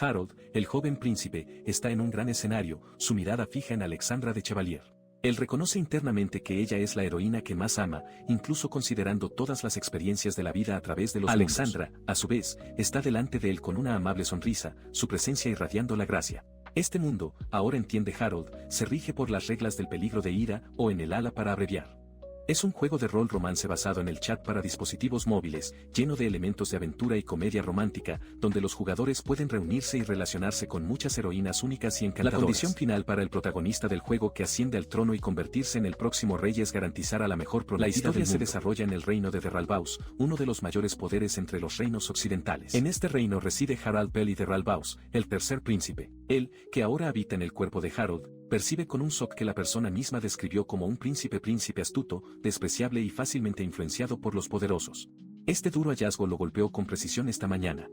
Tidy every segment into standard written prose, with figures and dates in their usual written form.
Harold, el joven príncipe, está en un gran escenario, su mirada fija en Alexandra de Chevalier. Él reconoce internamente que ella es la heroína que más ama, incluso considerando todas las experiencias de la vida a través de los Alexandra, mundos. A su vez, está delante de él con una amable sonrisa, su presencia irradiando la gracia. Este mundo, ahora entiende Harold, se rige por las reglas del peligro de ira, o en el ala para abreviar. Es un juego de rol romance basado en el chat para dispositivos móviles, lleno de elementos de aventura y comedia romántica, donde los jugadores pueden reunirse y relacionarse con muchas heroínas únicas y encantadoras. La condición final para el protagonista del juego que asciende al trono y convertirse en el próximo rey es garantizar a la mejor prometida. La historia se desarrolla en el reino de Derralbaus, uno de los mayores poderes entre los reinos occidentales. En este reino reside Harald Peli de Derralbaus, el tercer príncipe. Él, que ahora habita en el cuerpo de Harold, percibe con un shock que la persona misma describió como un príncipe astuto, despreciable y fácilmente influenciado por los poderosos. Este duro hallazgo lo golpeó con precisión esta mañana.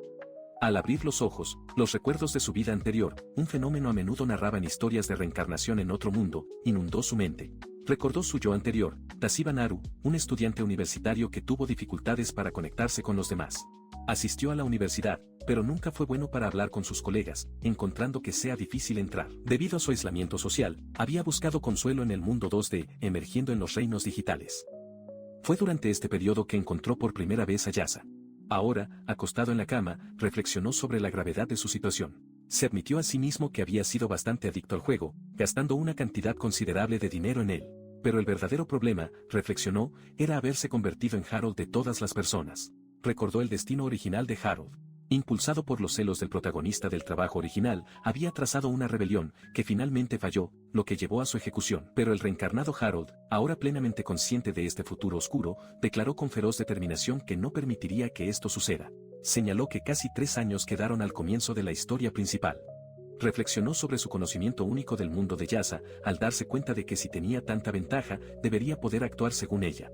Al abrir los ojos, los recuerdos de su vida anterior, un fenómeno a menudo narraba en historias de reencarnación en otro mundo, inundó su mente. Recordó su yo anterior, Tashiba Naru, un estudiante universitario que tuvo dificultades para conectarse con los demás. Asistió a la universidad, pero nunca fue bueno para hablar con sus colegas, encontrando que sea difícil entrar. Debido a su aislamiento social, había buscado consuelo en el mundo 2D, emergiendo en los reinos digitales. Fue durante este periodo que encontró por primera vez a Yasa. Ahora, acostado en la cama, reflexionó sobre la gravedad de su situación. Se admitió a sí mismo que había sido bastante adicto al juego, gastando una cantidad considerable de dinero en él. Pero el verdadero problema, reflexionó, era haberse convertido en Harold de todas las personas. Recordó el destino original de Harold. Impulsado por los celos del protagonista del trabajo original, había trazado una rebelión, que finalmente falló, lo que llevó a su ejecución. Pero el reencarnado Harold, ahora plenamente consciente de este futuro oscuro, declaró con feroz determinación que no permitiría que esto suceda. Señaló que casi 3 años quedaron al comienzo de la historia principal. Reflexionó sobre su conocimiento único del mundo de Yasa, al darse cuenta de que si tenía tanta ventaja, debería poder actuar según ella.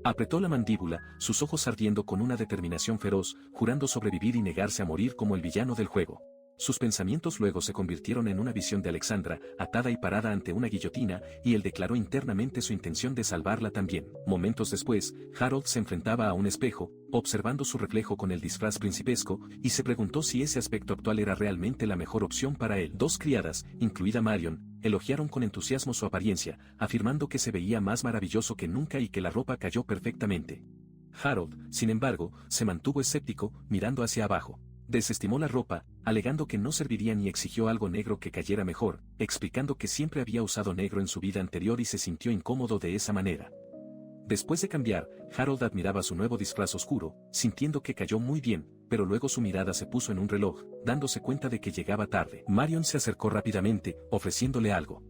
Apretó la mandíbula, sus ojos ardiendo con una determinación feroz, jurando sobrevivir y negarse a morir como el villano del juego. Sus pensamientos luego se convirtieron en una visión de Alexandra, atada y parada ante una guillotina, y él declaró internamente su intención de salvarla también. Momentos después, Harold se enfrentaba a un espejo, observando su reflejo con el disfraz principesco, y se preguntó si ese aspecto actual era realmente la mejor opción para él. 2 criadas, incluida Marion, elogiaron con entusiasmo su apariencia, afirmando que se veía más maravilloso que nunca y que la ropa cayó perfectamente. Harold, sin embargo, se mantuvo escéptico, mirando hacia abajo. Desestimó la ropa, alegando que no serviría ni exigió algo negro que cayera mejor, explicando que siempre había usado negro en su vida anterior y se sintió incómodo de esa manera. Después de cambiar, Harold admiraba su nuevo disfraz oscuro, sintiendo que cayó muy bien, pero luego su mirada se puso en un reloj, dándose cuenta de que llegaba tarde. Marion se acercó rápidamente, ofreciéndole algo.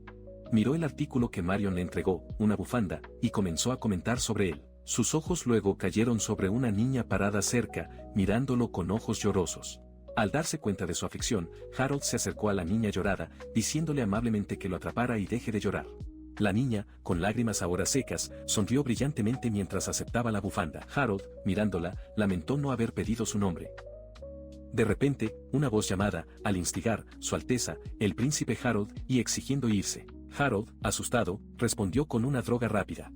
Miró el artículo que Marion le entregó, una bufanda, y comenzó a comentar sobre él. Sus ojos luego cayeron sobre una niña parada cerca, mirándolo con ojos llorosos. Al darse cuenta de su aflicción, Harold se acercó a la niña llorada, diciéndole amablemente que lo atrapara y deje de llorar. La niña, con lágrimas ahora secas, sonrió brillantemente mientras aceptaba la bufanda. Harold, mirándola, lamentó no haber pedido su nombre. De repente, una voz llamada, al instigar, Su Alteza, el príncipe Harold, y exigiendo irse. Harold, asustado, respondió con una droga rápida.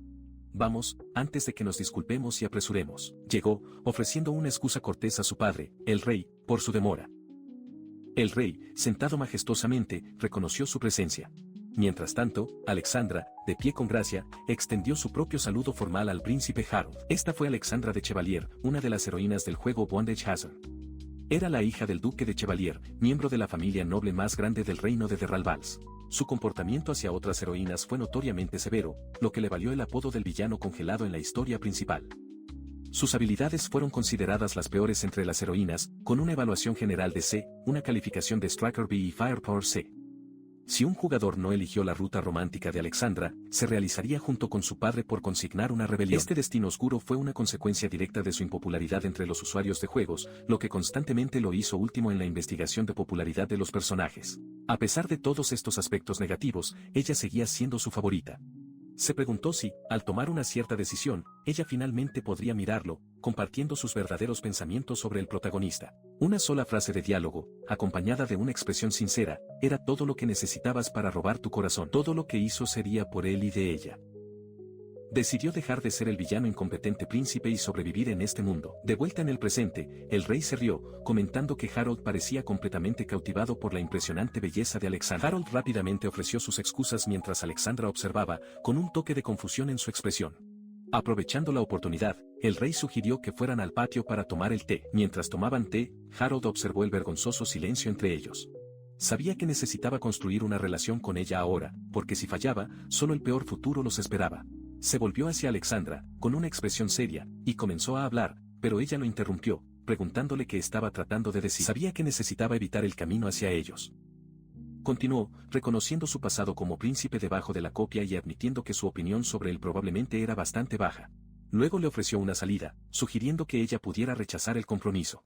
Vamos, antes de que nos disculpemos y apresuremos. Llegó, ofreciendo una excusa cortés a su padre, el rey, por su demora. El rey, sentado majestuosamente, reconoció su presencia. Mientras tanto, Alexandra, de pie con gracia, extendió su propio saludo formal al príncipe Harold. Esta fue Alexandra de Chevalier, una de las heroínas del juego Bondage Hazard. Era la hija del duque de Chevalier, miembro de la familia noble más grande del reino de Derralbaus. Su comportamiento hacia otras heroínas fue notoriamente severo, lo que le valió el apodo del villano congelado en la historia principal. Sus habilidades fueron consideradas las peores entre las heroínas, con una evaluación general de C, una calificación de Striker B y Firepower C. Si un jugador no eligió la ruta romántica de Alexandra, se realizaría junto con su padre por consignar una rebelión. Este destino oscuro fue una consecuencia directa de su impopularidad entre los usuarios de juegos, lo que constantemente lo hizo último en la investigación de popularidad de los personajes. A pesar de todos estos aspectos negativos, ella seguía siendo su favorita. Se preguntó si, al tomar una cierta decisión, ella finalmente podría mirarlo, compartiendo sus verdaderos pensamientos sobre el protagonista. Una sola frase de diálogo, acompañada de una expresión sincera, era todo lo que necesitabas para robar tu corazón. Todo lo que hizo sería por él y de ella. Decidió dejar de ser el villano incompetente príncipe y sobrevivir en este mundo. De vuelta en el presente, el rey se rió, comentando que Harold parecía completamente cautivado por la impresionante belleza de Alexandra. Harold rápidamente ofreció sus excusas mientras Alexandra observaba, con un toque de confusión en su expresión. Aprovechando la oportunidad, el rey sugirió que fueran al patio para tomar el té. Mientras tomaban té, Harold observó el vergonzoso silencio entre ellos. Sabía que necesitaba construir una relación con ella ahora, porque si fallaba, solo el peor futuro los esperaba. Se volvió hacia Alexandra, con una expresión seria, y comenzó a hablar, pero ella lo interrumpió, preguntándole qué estaba tratando de decir. Sabía que necesitaba evitar el camino hacia ellos. Continuó, reconociendo su pasado como príncipe debajo de la copia y admitiendo que su opinión sobre él probablemente era bastante baja. Luego le ofreció una salida, sugiriendo que ella pudiera rechazar el compromiso.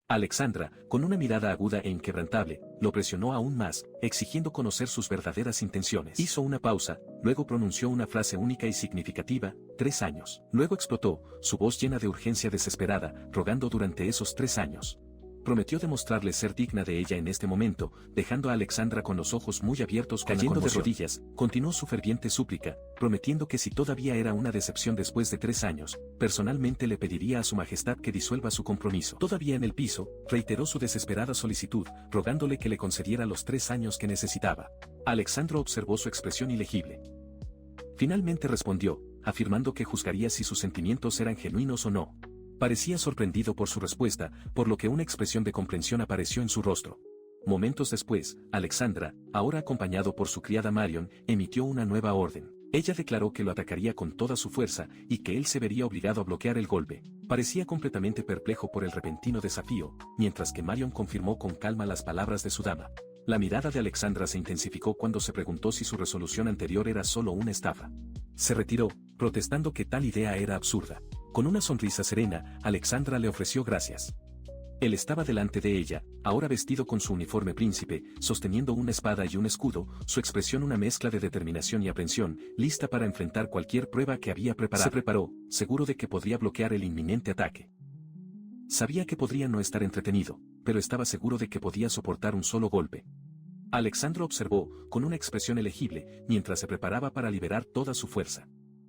Alexandra, con una mirada aguda e inquebrantable, lo presionó aún más, exigiendo conocer sus verdaderas intenciones. Hizo una pausa, luego pronunció una frase única y significativa: 3 años. Luego explotó, su voz llena de urgencia desesperada, rogando durante esos 3 años. Prometió demostrarle ser digna de ella en este momento, dejando a Alexandra con los ojos muy abiertos. Cayendo de rodillas, continuó su ferviente súplica, prometiendo que si todavía era una decepción después de 3 años, personalmente le pediría a su majestad que disuelva su compromiso. Todavía en el piso, reiteró su desesperada solicitud, rogándole que le concediera los 3 años que necesitaba. Alexandra observó su expresión ilegible. Finalmente respondió, afirmando que juzgaría si sus sentimientos eran genuinos o no. Parecía sorprendido por su respuesta, por lo que una expresión de comprensión apareció en su rostro. Momentos después, Alexandra, ahora acompañado por su criada Marion, emitió una nueva orden. Ella declaró que lo atacaría con toda su fuerza, y que él se vería obligado a bloquear el golpe. Parecía completamente perplejo por el repentino desafío, mientras que Marion confirmó con calma las palabras de su dama. La mirada de Alexandra se intensificó cuando se preguntó si su resolución anterior era solo una estafa. Se retiró, protestando que tal idea era absurda. Con una sonrisa serena, Alexandra le ofreció gracias. Él estaba delante de ella, ahora vestido con su uniforme príncipe, sosteniendo una espada y un escudo, su expresión una mezcla de determinación y aprensión, lista para enfrentar cualquier prueba que había preparado. Se preparó, seguro de que podría bloquear el inminente ataque. Sabía que podría no estar entretenido, pero estaba seguro de que podía soportar un solo golpe. Alexandra observó, con una expresión elegible, mientras se preparaba para liberar toda su fuerza.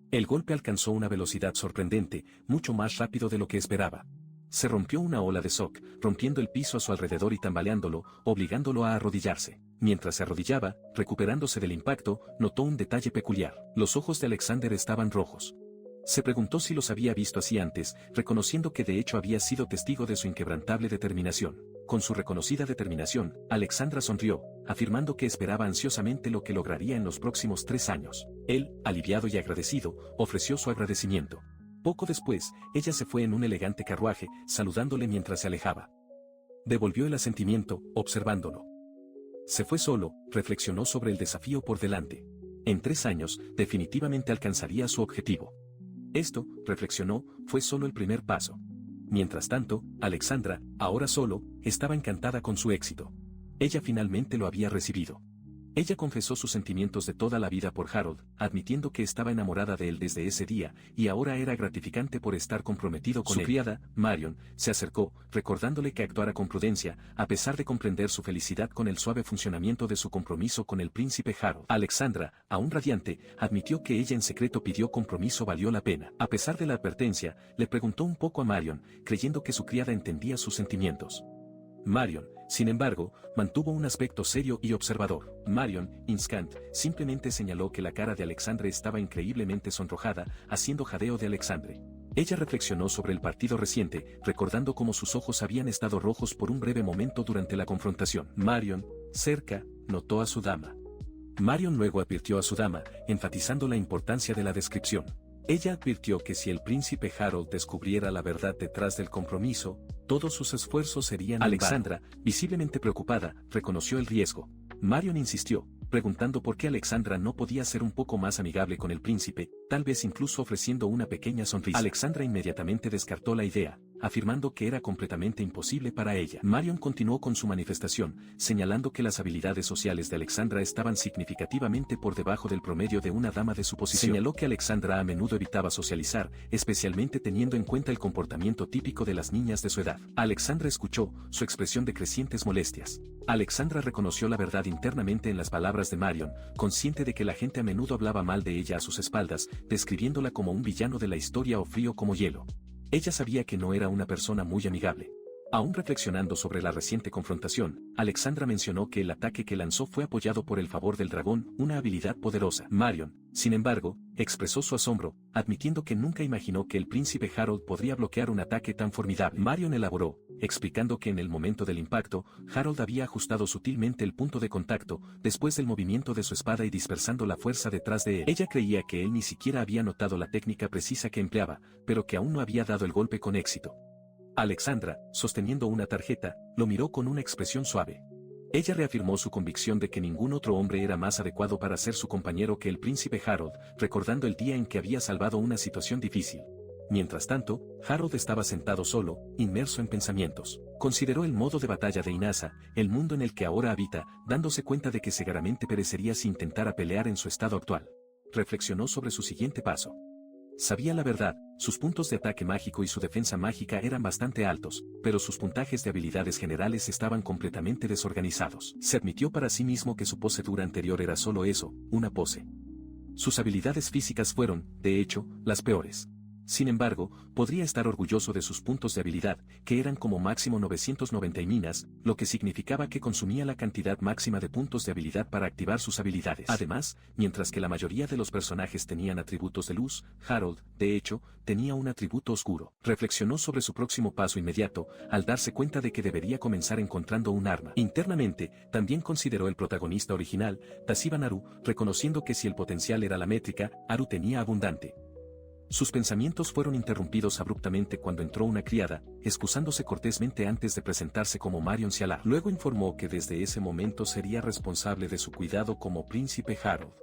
El golpe alcanzó una velocidad sorprendente, mucho más rápido de lo que esperaba. Se rompió una ola de shock, rompiendo el piso a su alrededor y tambaleándolo, obligándolo a arrodillarse. Mientras se arrodillaba, recuperándose del impacto, notó un detalle peculiar. Los ojos de Alexander estaban rojos. Se preguntó si los había visto así antes, reconociendo que de hecho había sido testigo de su inquebrantable determinación. Con su reconocida determinación, Alexandra sonrió, afirmando que esperaba ansiosamente lo que lograría en los próximos 3 años. Él, aliviado y agradecido, ofreció su agradecimiento. Poco después, ella se fue en un elegante carruaje, saludándole mientras se alejaba. Devolvió el asentimiento, observándolo. Se fue solo, reflexionó sobre el desafío por delante. En 3 años, definitivamente alcanzaría su objetivo. Esto, reflexionó, fue solo el primer paso. Mientras tanto, Alexandra, ahora solo, estaba encantada con su éxito. Ella finalmente lo había recibido. Ella confesó sus sentimientos de toda la vida por Harold, admitiendo que estaba enamorada de él desde ese día, y ahora era gratificante por estar comprometido con él. Su criada, Marion, se acercó, recordándole que actuara con prudencia, a pesar de comprender su felicidad con el suave funcionamiento de su compromiso con el príncipe Harold. Alexandra, aún radiante, admitió que ella en secreto pidió compromiso valió la pena. A pesar de la advertencia, le preguntó un poco a Marion, creyendo que su criada entendía sus sentimientos. Marion, sin embargo, mantuvo un aspecto serio y observador. Marion, Inscant, simplemente señaló que la cara de Alexandre estaba increíblemente sonrojada, haciendo jadeo de Alexandre. Ella reflexionó sobre el partido reciente, recordando cómo sus ojos habían estado rojos por un breve momento durante la confrontación. Marion, cerca, notó a su dama. Marion luego advirtió a su dama, enfatizando la importancia de la descripción. Ella advirtió que si el príncipe Harold descubriera la verdad detrás del compromiso, todos sus esfuerzos serían en vano. Alexandra, visiblemente preocupada, reconoció el riesgo. Marion insistió, preguntando por qué Alexandra no podía ser un poco más amigable con el príncipe, tal vez incluso ofreciendo una pequeña sonrisa. Alexandra inmediatamente descartó la idea, afirmando que era completamente imposible para ella. Marion continuó con su manifestación, señalando que las habilidades sociales de Alexandra estaban significativamente por debajo del promedio de una dama de su posición. Señaló que Alexandra a menudo evitaba socializar, especialmente teniendo en cuenta el comportamiento típico de las niñas de su edad. Alexandra escuchó, su expresión de crecientes molestias. Alexandra reconoció la verdad internamente en las palabras de Marion, consciente de que la gente a menudo hablaba mal de ella a sus espaldas, describiéndola como un villano de la historia o frío como hielo. Ella sabía que no era una persona muy amigable. Aún reflexionando sobre la reciente confrontación, Alexandra mencionó que el ataque que lanzó fue apoyado por el favor del dragón, una habilidad poderosa. Marion, sin embargo, expresó su asombro, admitiendo que nunca imaginó que el príncipe Harold podría bloquear un ataque tan formidable. Marion elaboró, explicando que en el momento del impacto, Harold había ajustado sutilmente el punto de contacto, después del movimiento de su espada y dispersando la fuerza detrás de él. Ella creía que él ni siquiera había notado la técnica precisa que empleaba, pero que aún no había dado el golpe con éxito. Alexandra, sosteniendo una tarjeta, lo miró con una expresión suave. Ella reafirmó su convicción de que ningún otro hombre era más adecuado para ser su compañero que el príncipe Harold, recordando el día en que había salvado una situación difícil. Mientras tanto, Harold estaba sentado solo, inmerso en pensamientos. Consideró el modo de batalla de Inasa, el mundo en el que ahora habita, dándose cuenta de que seguramente perecería si intentara pelear en su estado actual. Reflexionó sobre su siguiente paso. Sabía la verdad, sus puntos de ataque mágico y su defensa mágica eran bastante altos, pero sus puntajes de habilidades generales estaban completamente desorganizados. Se admitió para sí mismo que su pose dura anterior era solo eso, una pose. Sus habilidades físicas fueron, de hecho, las peores. Sin embargo, podría estar orgulloso de sus puntos de habilidad, que eran como máximo 990 minas, lo que significaba que consumía la cantidad máxima de puntos de habilidad para activar sus habilidades. Además, mientras que la mayoría de los personajes tenían atributos de luz, Harold, de hecho, tenía un atributo oscuro. Reflexionó sobre su próximo paso inmediato, al darse cuenta de que debería comenzar encontrando un arma. Internamente, también consideró el protagonista original, Tashiba Naru, reconociendo que si el potencial era la métrica, Haru tenía abundante. Sus pensamientos fueron interrumpidos abruptamente cuando entró una criada, excusándose cortésmente antes de presentarse como Marion Cialar. Luego informó que desde ese momento sería responsable de su cuidado como príncipe Harold.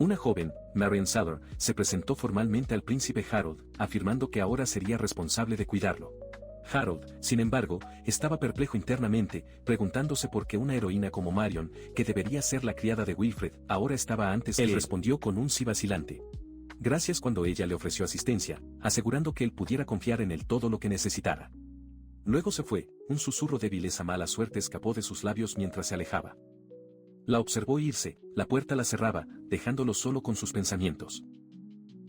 Una joven, Marion Cialar, se presentó formalmente al príncipe Harold, afirmando que ahora sería responsable de cuidarlo. Harold, sin embargo, estaba perplejo internamente, preguntándose por qué una heroína como Marion, que debería ser la criada de Wilfred, ahora estaba antes que él. Respondió con un sí vacilante. Gracias cuando ella le ofreció asistencia, asegurando que él pudiera confiar en él todo lo que necesitara. Luego se fue, un susurro débil esa mala suerte escapó de sus labios mientras se alejaba. La observó irse, la puerta la cerraba, dejándolo solo con sus pensamientos.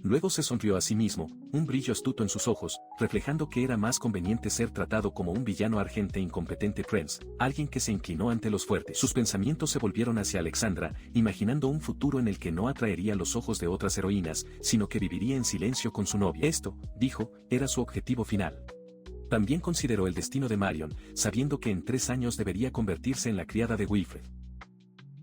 Luego se sonrió a sí mismo, un brillo astuto en sus ojos, reflejando que era más conveniente ser tratado como un villano argente e incompetente Prince, alguien que se inclinó ante los fuertes. Sus pensamientos se volvieron hacia Alexandra, imaginando un futuro en el que no atraería los ojos de otras heroínas, sino que viviría en silencio con su novia. Esto, dijo, era su objetivo final. También consideró el destino de Marion, sabiendo que en 3 años debería convertirse en la criada de Wilfred.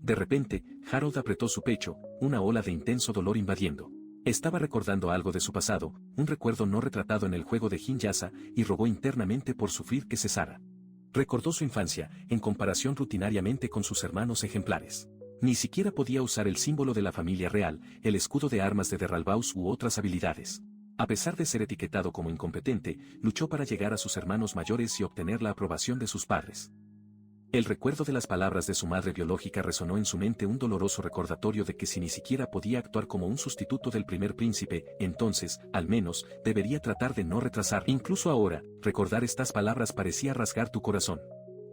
De repente, Harold apretó su pecho, una ola de intenso dolor invadiendo. Estaba recordando algo de su pasado, un recuerdo no retratado en el juego de Jin-Yasa, y rogó internamente por sufrir que cesara. Recordó su infancia, en comparación rutinariamente con sus hermanos ejemplares. Ni siquiera podía usar el símbolo de la familia real, el escudo de armas de Derralbaus u otras habilidades. A pesar de ser etiquetado como incompetente, luchó para llegar a sus hermanos mayores y obtener la aprobación de sus padres. El recuerdo de las palabras de su madre biológica resonó en su mente, un doloroso recordatorio de que si ni siquiera podía actuar como un sustituto del primer príncipe, entonces, al menos, debería tratar de no retrasar. Incluso ahora, recordar estas palabras parecía rasgar tu corazón.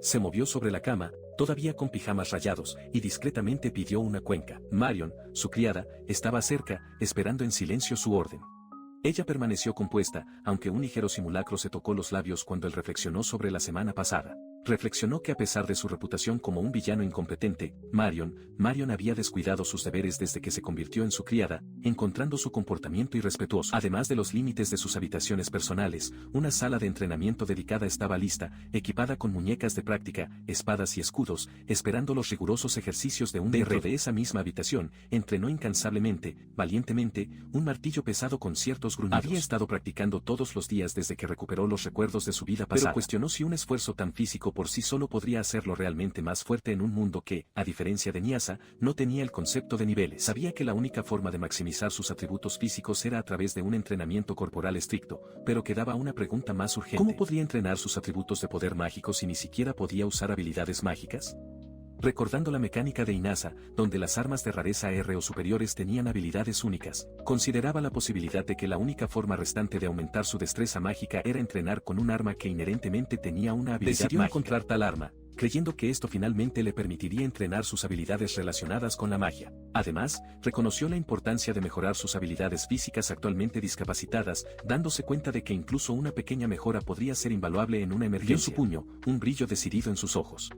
Se movió sobre la cama, todavía con pijamas rayados, y discretamente pidió una cuenca. Marion, su criada, estaba cerca, esperando en silencio su orden. Ella permaneció compuesta, aunque un ligero simulacro se tocó los labios cuando él reflexionó sobre la semana pasada. Reflexionó que a pesar de su reputación como un villano incompetente, Marion había descuidado sus deberes desde que se convirtió en su criada, encontrando su comportamiento irrespetuoso. Además de los límites de sus habitaciones personales, una sala de entrenamiento dedicada estaba lista, equipada con muñecas de práctica, espadas y escudos, esperando los rigurosos ejercicios de un guerrero. Dentro de esa misma habitación, entrenó incansablemente, valientemente, un martillo pesado con ciertos gruñidos. Había estado practicando todos los días desde que recuperó los recuerdos de su vida pasada. Pero cuestionó si un esfuerzo tan físico por sí solo podría hacerlo realmente más fuerte en un mundo que, a diferencia de Nyasa, no tenía el concepto de niveles. Sabía que la única forma de maximizar sus atributos físicos era a través de un entrenamiento corporal estricto, pero quedaba una pregunta más urgente. ¿Cómo podría entrenar sus atributos de poder mágico si ni siquiera podía usar habilidades mágicas? Recordando la mecánica de Inazza, donde las armas de rareza R o superiores tenían habilidades únicas, consideraba la posibilidad de que la única forma restante de aumentar su destreza mágica era entrenar con un arma que inherentemente tenía una habilidad mágica. Decidió encontrar tal arma, creyendo que esto finalmente le permitiría entrenar sus habilidades relacionadas con la magia. Además, reconoció la importancia de mejorar sus habilidades físicas actualmente discapacitadas, dándose cuenta de que incluso una pequeña mejora podría ser invaluable en una emergencia. Vio en su puño, un brillo decidido en sus ojos.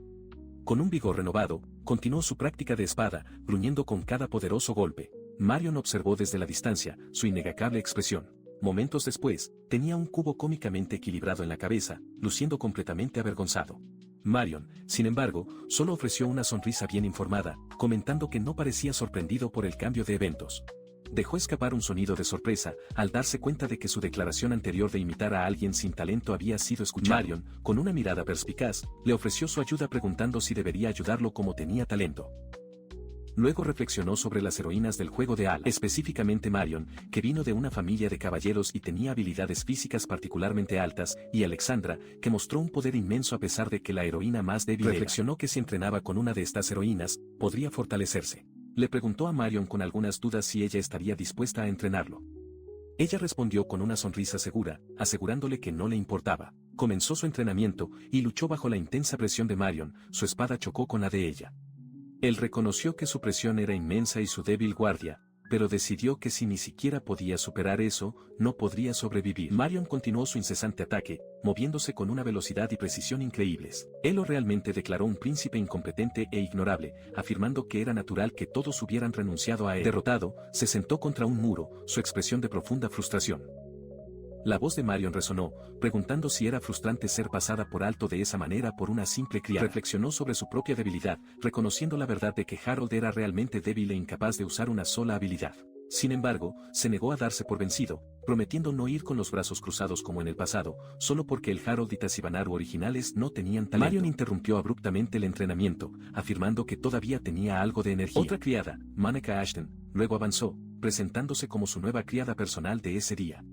Con un vigor renovado, continuó su práctica de espada, gruñendo con cada poderoso golpe. Marion observó desde la distancia su innegable expresión. Momentos después, tenía un cubo cómicamente equilibrado en la cabeza, luciendo completamente avergonzado. Marion, sin embargo, solo ofreció una sonrisa bien informada, comentando que no parecía sorprendido por el cambio de eventos. Dejó escapar un sonido de sorpresa, al darse cuenta de que su declaración anterior de imitar a alguien sin talento había sido escuchada. Marion, con una mirada perspicaz, le ofreció su ayuda preguntando si debería ayudarlo como tenía talento. Luego reflexionó sobre las heroínas del juego de Ala, específicamente Marion, que vino de una familia de caballeros y tenía habilidades físicas particularmente altas, y Alexandra, que mostró un poder inmenso a pesar de que la heroína más débil reflexionó que si entrenaba con una de estas heroínas, podría fortalecerse. Le preguntó a Marion con algunas dudas si ella estaría dispuesta a entrenarlo. Ella respondió con una sonrisa segura, asegurándole que no le importaba. Comenzó su entrenamiento, y luchó bajo la intensa presión de Marion, su espada chocó con la de ella. Él reconoció que su presión era inmensa y su débil guardia, pero decidió que si ni siquiera podía superar eso, no podría sobrevivir. Marion continuó su incesante ataque, moviéndose con una velocidad y precisión increíbles. Él lo realmente declaró un príncipe incompetente e ignorable, afirmando que era natural que todos hubieran renunciado a él. Derrotado, se sentó contra un muro, su expresión de profunda frustración. La voz de Marion resonó, preguntando si era frustrante ser pasada por alto de esa manera por una simple criada. Reflexionó sobre su propia debilidad, reconociendo la verdad de que Harold era realmente débil e incapaz de usar una sola habilidad. Sin embargo, se negó a darse por vencido, prometiendo no ir con los brazos cruzados como en el pasado, solo porque el Harold y Tachibanaru originales no tenían talento. Marion interrumpió abruptamente el entrenamiento, afirmando que todavía tenía algo de energía. Otra criada, Monica Ashton, luego avanzó, presentándose como su nueva criada personal de ese día.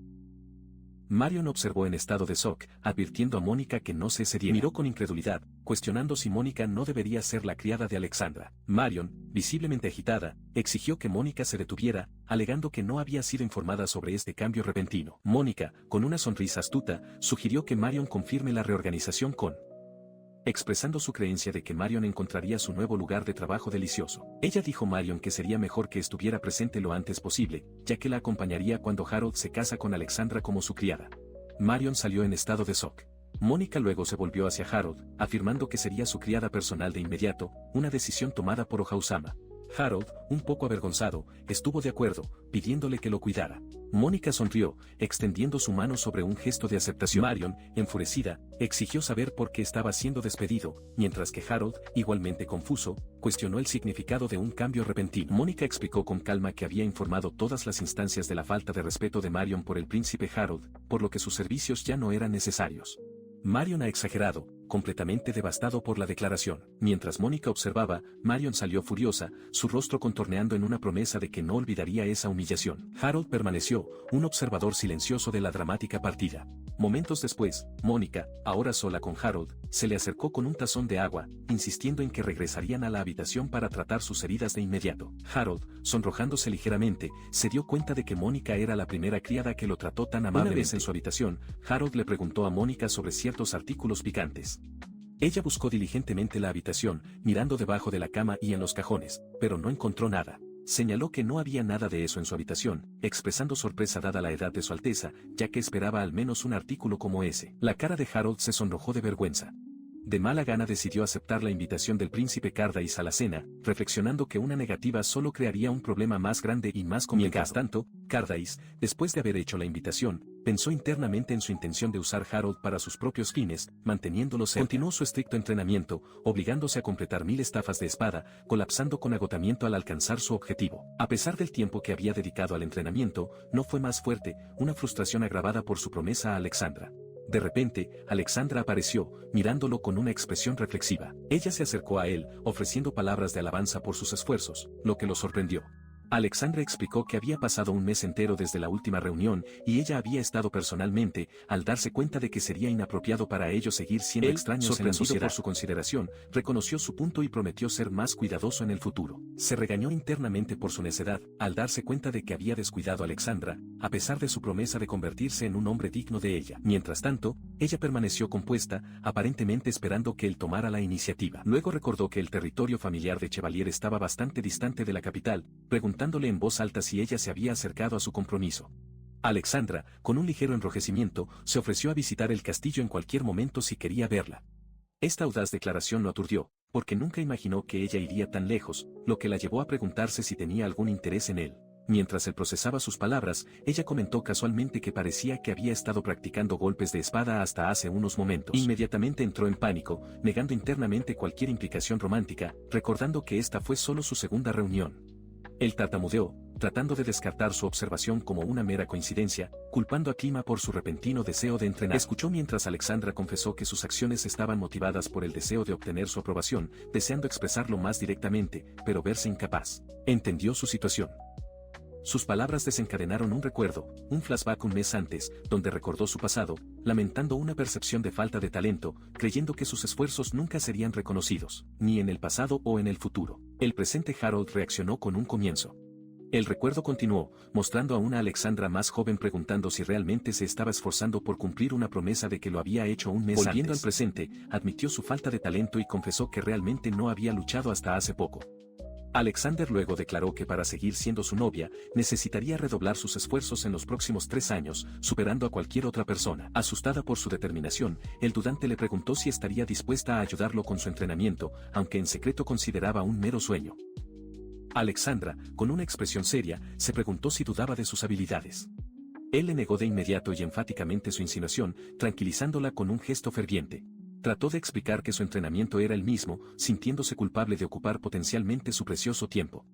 Marion observó en estado de shock, advirtiendo a Mónica que no se cediera. Miró con incredulidad, cuestionando si Mónica no debería ser la criada de Alexandra. Marion, visiblemente agitada, exigió que Mónica se detuviera, alegando que no había sido informada sobre este cambio repentino. Mónica, con una sonrisa astuta, sugirió que Marion confirme la reorganización expresando su creencia de que Marion encontraría su nuevo lugar de trabajo delicioso. Ella dijo a Marion que sería mejor que estuviera presente lo antes posible, ya que la acompañaría cuando Harold se casa con Alexandra como su criada. Marion salió en estado de shock. Mónica luego se volvió hacia Harold, afirmando que sería su criada personal de inmediato, una decisión tomada por Ohausama. Harold, un poco avergonzado, estuvo de acuerdo, pidiéndole que lo cuidara. Mónica sonrió, extendiendo su mano sobre un gesto de aceptación. Marion, enfurecida, exigió saber por qué estaba siendo despedido, mientras que Harold, igualmente confuso, cuestionó el significado de un cambio repentino. Mónica explicó con calma que había informado todas las instancias de la falta de respeto de Marion por el príncipe Harold, por lo que sus servicios ya no eran necesarios. Marion ha exagerado, completamente devastado por la declaración. Mientras Mónica observaba, Marion salió furiosa, su rostro contorneando en una promesa de que no olvidaría esa humillación. Harold permaneció, un observador silencioso de la dramática partida. Momentos después, Mónica, ahora sola con Harold, se le acercó con un tazón de agua, insistiendo en que regresarían a la habitación para tratar sus heridas de inmediato. Harold, sonrojándose ligeramente, se dio cuenta de que Mónica era la primera criada que lo trató tan amablemente. Una vez en su habitación, Harold le preguntó a Mónica sobre ciertos artículos picantes. Ella buscó diligentemente la habitación, mirando debajo de la cama y en los cajones, pero no encontró nada. Señaló que no había nada de eso en su habitación, expresando sorpresa dada la edad de su Alteza, ya que esperaba al menos un artículo como ese. La cara de Harold se sonrojó de vergüenza. De mala gana decidió aceptar la invitación del príncipe Cardais a la cena, reflexionando que una negativa solo crearía un problema más grande y más complicado. Mientras tanto, Cardais, después de haber hecho la invitación, pensó internamente en su intención de usar Harold para sus propios fines, manteniéndolo cerca. Continuó su estricto entrenamiento, obligándose a completar 1000 estafas de espada, colapsando con agotamiento al alcanzar su objetivo. A pesar del tiempo que había dedicado al entrenamiento, no fue más fuerte, una frustración agravada por su promesa a Alexandra. De repente, Alexandra apareció, mirándolo con una expresión reflexiva. Ella se acercó a él, ofreciendo palabras de alabanza por sus esfuerzos, lo que lo sorprendió. Alexandra explicó que había pasado un mes entero desde la última reunión y ella había estado personalmente, al darse cuenta de que sería inapropiado para ellos seguir siendo extraños en la sociedad. Por su consideración, reconoció su punto y prometió ser más cuidadoso en el futuro. Se regañó internamente por su necedad, al darse cuenta de que había descuidado a Alexandra, a pesar de su promesa de convertirse en un hombre digno de ella. Mientras tanto, ella permaneció compuesta, aparentemente esperando que él tomara la iniciativa. Luego recordó que el territorio familiar de Chevalier estaba bastante distante de la capital, preguntándole en voz alta si ella se había acercado a su compromiso. Alexandra, con un ligero enrojecimiento, se ofreció a visitar el castillo en cualquier momento si quería verla. Esta audaz declaración lo aturdió, porque nunca imaginó que ella iría tan lejos, lo que la llevó a preguntarse si tenía algún interés en él. Mientras él procesaba sus palabras, ella comentó casualmente que parecía que había estado practicando golpes de espada hasta hace unos momentos. Inmediatamente entró en pánico, negando internamente cualquier implicación romántica, recordando que esta fue solo su segunda reunión. Él tartamudeó, tratando de descartar su observación como una mera coincidencia, culpando a Klima por su repentino deseo de entrenar. Escuchó mientras Alexandra confesó que sus acciones estaban motivadas por el deseo de obtener su aprobación, deseando expresarlo más directamente, pero verse incapaz. Entendió su situación. Sus palabras desencadenaron un recuerdo, un flashback un mes antes, donde recordó su pasado, lamentando una percepción de falta de talento, creyendo que sus esfuerzos nunca serían reconocidos, ni en el pasado o en el futuro. El presente Harold reaccionó con un comienzo. El recuerdo continuó, mostrando a una Alexandra más joven preguntando si realmente se estaba esforzando por cumplir una promesa de que lo había hecho un mes antes. Volviendo al presente, admitió su falta de talento y confesó que realmente no había luchado hasta hace poco. Alexander luego declaró que para seguir siendo su novia, necesitaría redoblar sus esfuerzos en los próximos 3 años, superando a cualquier otra persona. Asustada por su determinación, el dudante le preguntó si estaría dispuesta a ayudarlo con su entrenamiento, aunque en secreto consideraba un mero sueño. Alexandra, con una expresión seria, se preguntó si dudaba de sus habilidades. Él le negó de inmediato y enfáticamente su insinuación, tranquilizándola con un gesto ferviente. Trató de explicar que su entrenamiento era el mismo, sintiéndose culpable de ocupar potencialmente su precioso tiempo.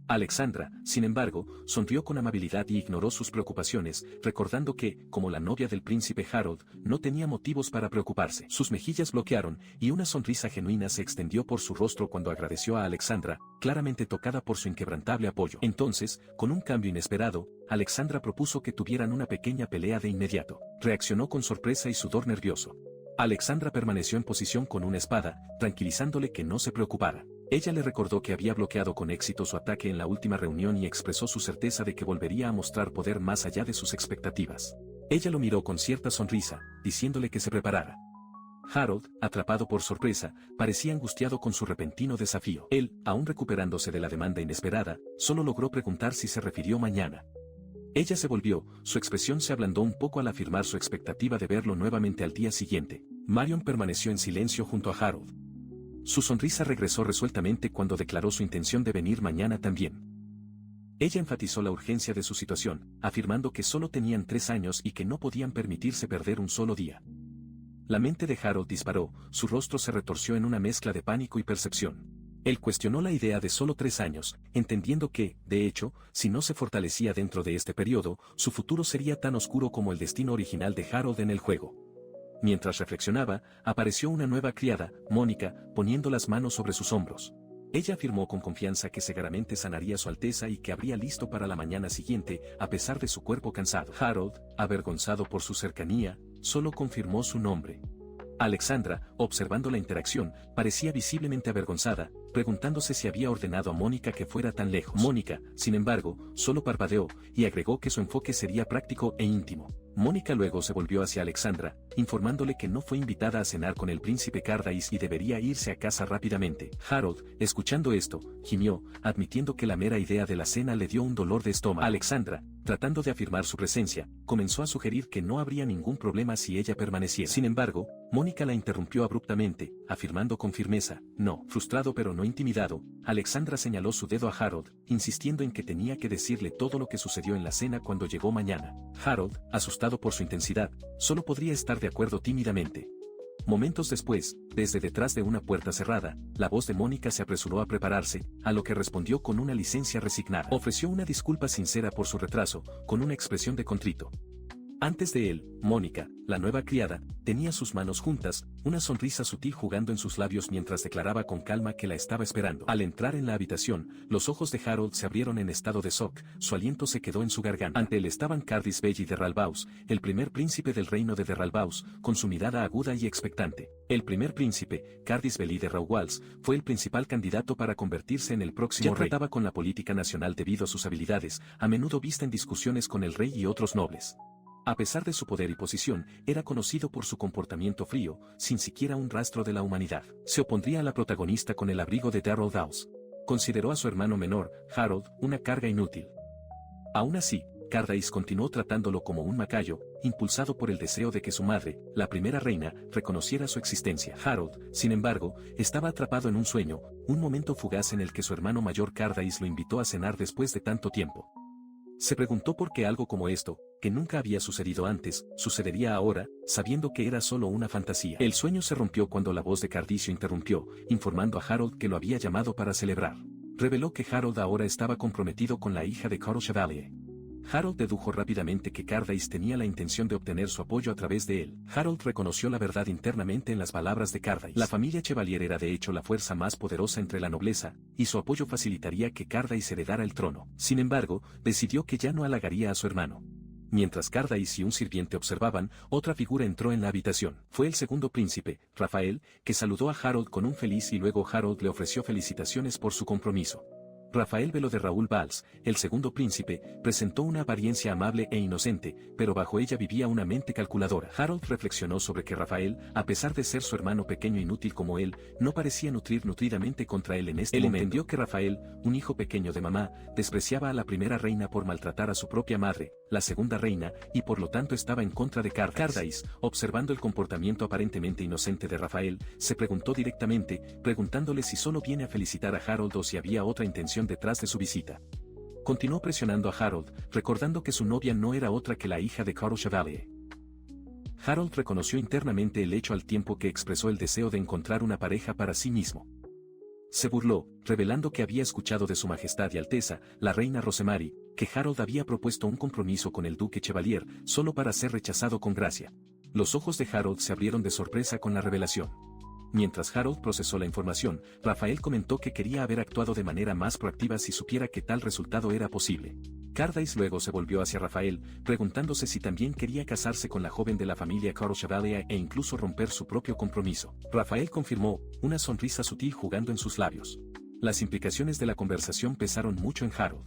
Alexandra, sin embargo, sonrió con amabilidad y ignoró sus preocupaciones, recordando que, como la novia del príncipe Harold, no tenía motivos para preocuparse. Sus mejillas bloquearon, y una sonrisa genuina se extendió por su rostro cuando agradeció a Alexandra, claramente tocada por su inquebrantable apoyo. Entonces, con un cambio inesperado, Alexandra propuso que tuvieran una pequeña pelea de inmediato. Reaccionó con sorpresa y sudor nervioso. Alexandra permaneció en posición con una espada, tranquilizándole que no se preocupara. Ella le recordó que había bloqueado con éxito su ataque en la última reunión y expresó su certeza de que volvería a mostrar poder más allá de sus expectativas. Ella lo miró con cierta sonrisa, diciéndole que se preparara. Harold, atrapado por sorpresa, parecía angustiado con su repentino desafío. Él, aún recuperándose de la demanda inesperada, solo logró preguntar si se refirió mañana. Ella se volvió, su expresión se ablandó un poco al afirmar su expectativa de verlo nuevamente al día siguiente. Marion permaneció en silencio junto a Harold. Su sonrisa regresó resueltamente cuando declaró su intención de venir mañana también. Ella enfatizó la urgencia de su situación, afirmando que solo tenían 3 años y que no podían permitirse perder un solo día. La mente de Harold disparó, su rostro se retorció en una mezcla de pánico y percepción. Él cuestionó la idea de solo 3 años, entendiendo que, de hecho, si no se fortalecía dentro de este periodo, su futuro sería tan oscuro como el destino original de Harold en el juego. Mientras reflexionaba, apareció una nueva criada, Mónica, poniendo las manos sobre sus hombros. Ella afirmó con confianza que seguramente sanaría a su alteza y que habría listo para la mañana siguiente, a pesar de su cuerpo cansado. Harold, avergonzado por su cercanía, solo confirmó su nombre. Alexandra, observando la interacción, parecía visiblemente avergonzada, preguntándose si había ordenado a Mónica que fuera tan lejos. Mónica, sin embargo, solo parpadeó, y agregó que su enfoque sería práctico e íntimo. Mónica luego se volvió hacia Alexandra, informándole que no fue invitada a cenar con el príncipe Cardais y debería irse a casa rápidamente. Harold, escuchando esto, gimió, admitiendo que la mera idea de la cena le dio un dolor de estómago. Alexandra, tratando de afirmar su presencia, comenzó a sugerir que no habría ningún problema si ella permaneciera. Sin embargo, Mónica la interrumpió abruptamente, afirmando con firmeza, no. Frustrado pero no intimidado, Alexandra señaló su dedo a Harold, insistiendo en que tenía que decirle todo lo que sucedió en la cena cuando llegó mañana. Harold, asustado por su intensidad, solo podría estar de acuerdo tímidamente. Momentos después, desde detrás de una puerta cerrada, la voz de Mónica se apresuró a prepararse, a lo que respondió con una licencia resignada. Ofreció una disculpa sincera por su retraso, con una expresión de contrito. Antes de él, Mónica, la nueva criada, tenía sus manos juntas, una sonrisa sutil jugando en sus labios mientras declaraba con calma que la estaba esperando. Al entrar en la habitación, los ojos de Harold se abrieron en estado de shock, su aliento se quedó en su garganta. Ante él estaban Cardis Belli de Ralbaus, el primer príncipe del reino de Ralbaus, con su mirada aguda y expectante. El primer príncipe, Cardis Belli de Rauwals, fue el principal candidato para convertirse en el próximo rey. Trataba con la política nacional debido a sus habilidades, a menudo vista en discusiones con el rey y otros nobles. A pesar de su poder y posición, era conocido por su comportamiento frío, sin siquiera un rastro de la humanidad. Se opondría a la protagonista con el abrigo de Darrell Dawes. Consideró a su hermano menor, Harold, una carga inútil. Aún así, Cardace continuó tratándolo como un macayo, impulsado por el deseo de que su madre, la primera reina, reconociera su existencia. Harold, sin embargo, estaba atrapado en un sueño, un momento fugaz en el que su hermano mayor Cardace lo invitó a cenar después de tanto tiempo. Se preguntó por qué algo como esto, que nunca había sucedido antes, sucedería ahora, sabiendo que era solo una fantasía. El sueño se rompió cuando la voz de Cardicio interrumpió, informando a Harold que lo había llamado para celebrar. Reveló que Harold ahora estaba comprometido con la hija de Coro Chevalier. Harold dedujo rápidamente que Cardace tenía la intención de obtener su apoyo a través de él. Harold reconoció la verdad internamente en las palabras de Cardace. La familia Chevalier era de hecho la fuerza más poderosa entre la nobleza, y su apoyo facilitaría que Cardace heredara el trono. Sin embargo, decidió que ya no halagaría a su hermano. Mientras Cardace y un sirviente observaban, otra figura entró en la habitación. Fue el segundo príncipe, Rafael, que saludó a Harold con un feliz y luego Harold le ofreció felicitaciones por su compromiso. Rafael Velo de Raúl Valls, el segundo príncipe, presentó una apariencia amable e inocente, pero bajo ella vivía una mente calculadora. Harold reflexionó sobre que Rafael, a pesar de ser su hermano pequeño e inútil como él, no parecía nutrir nutridamente contra él en este momento. Él entendió que Rafael, un hijo pequeño de mamá, despreciaba a la primera reina por maltratar a su propia madre, la segunda reina, y por lo tanto estaba en contra de Cardace. Observando el comportamiento aparentemente inocente de Rafael, se preguntó directamente, preguntándole si solo viene a felicitar a Harold o si había otra intención detrás de su visita. Continuó presionando a Harold, recordando que su novia no era otra que la hija de Coro Chevalier. Harold reconoció internamente el hecho al tiempo que expresó el deseo de encontrar una pareja para sí mismo. Se burló, revelando que había escuchado de su majestad y alteza, la reina Rosemary, que Harold había propuesto un compromiso con el duque Chevalier, solo para ser rechazado con gracia. Los ojos de Harold se abrieron de sorpresa con la revelación. Mientras Harold procesó la información, Rafael comentó que quería haber actuado de manera más proactiva si supiera que tal resultado era posible. Cardace luego se volvió hacia Rafael, preguntándose si también quería casarse con la joven de la familia Coro Chevalier e incluso romper su propio compromiso. Rafael confirmó, una sonrisa sutil jugando en sus labios. Las implicaciones de la conversación pesaron mucho en Harold.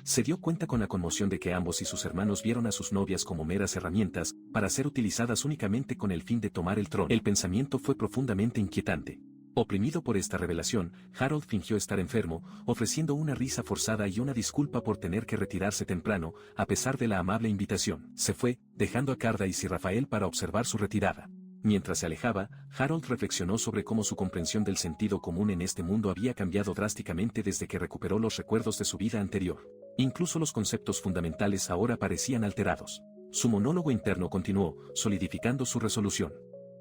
Se dio cuenta con la conmoción de que ambos y sus hermanos vieron a sus novias como meras herramientas, para ser utilizadas únicamente con el fin de tomar el trono. El pensamiento fue profundamente inquietante. Oprimido por esta revelación, Harold fingió estar enfermo, ofreciendo una risa forzada y una disculpa por tener que retirarse temprano, a pesar de la amable invitación. Se fue, dejando a Cardace y Rafael para observar su retirada. Mientras se alejaba, Harold reflexionó sobre cómo su comprensión del sentido común en este mundo había cambiado drásticamente desde que recuperó los recuerdos de su vida anterior. Incluso los conceptos fundamentales ahora parecían alterados. Su monólogo interno continuó, solidificando su resolución.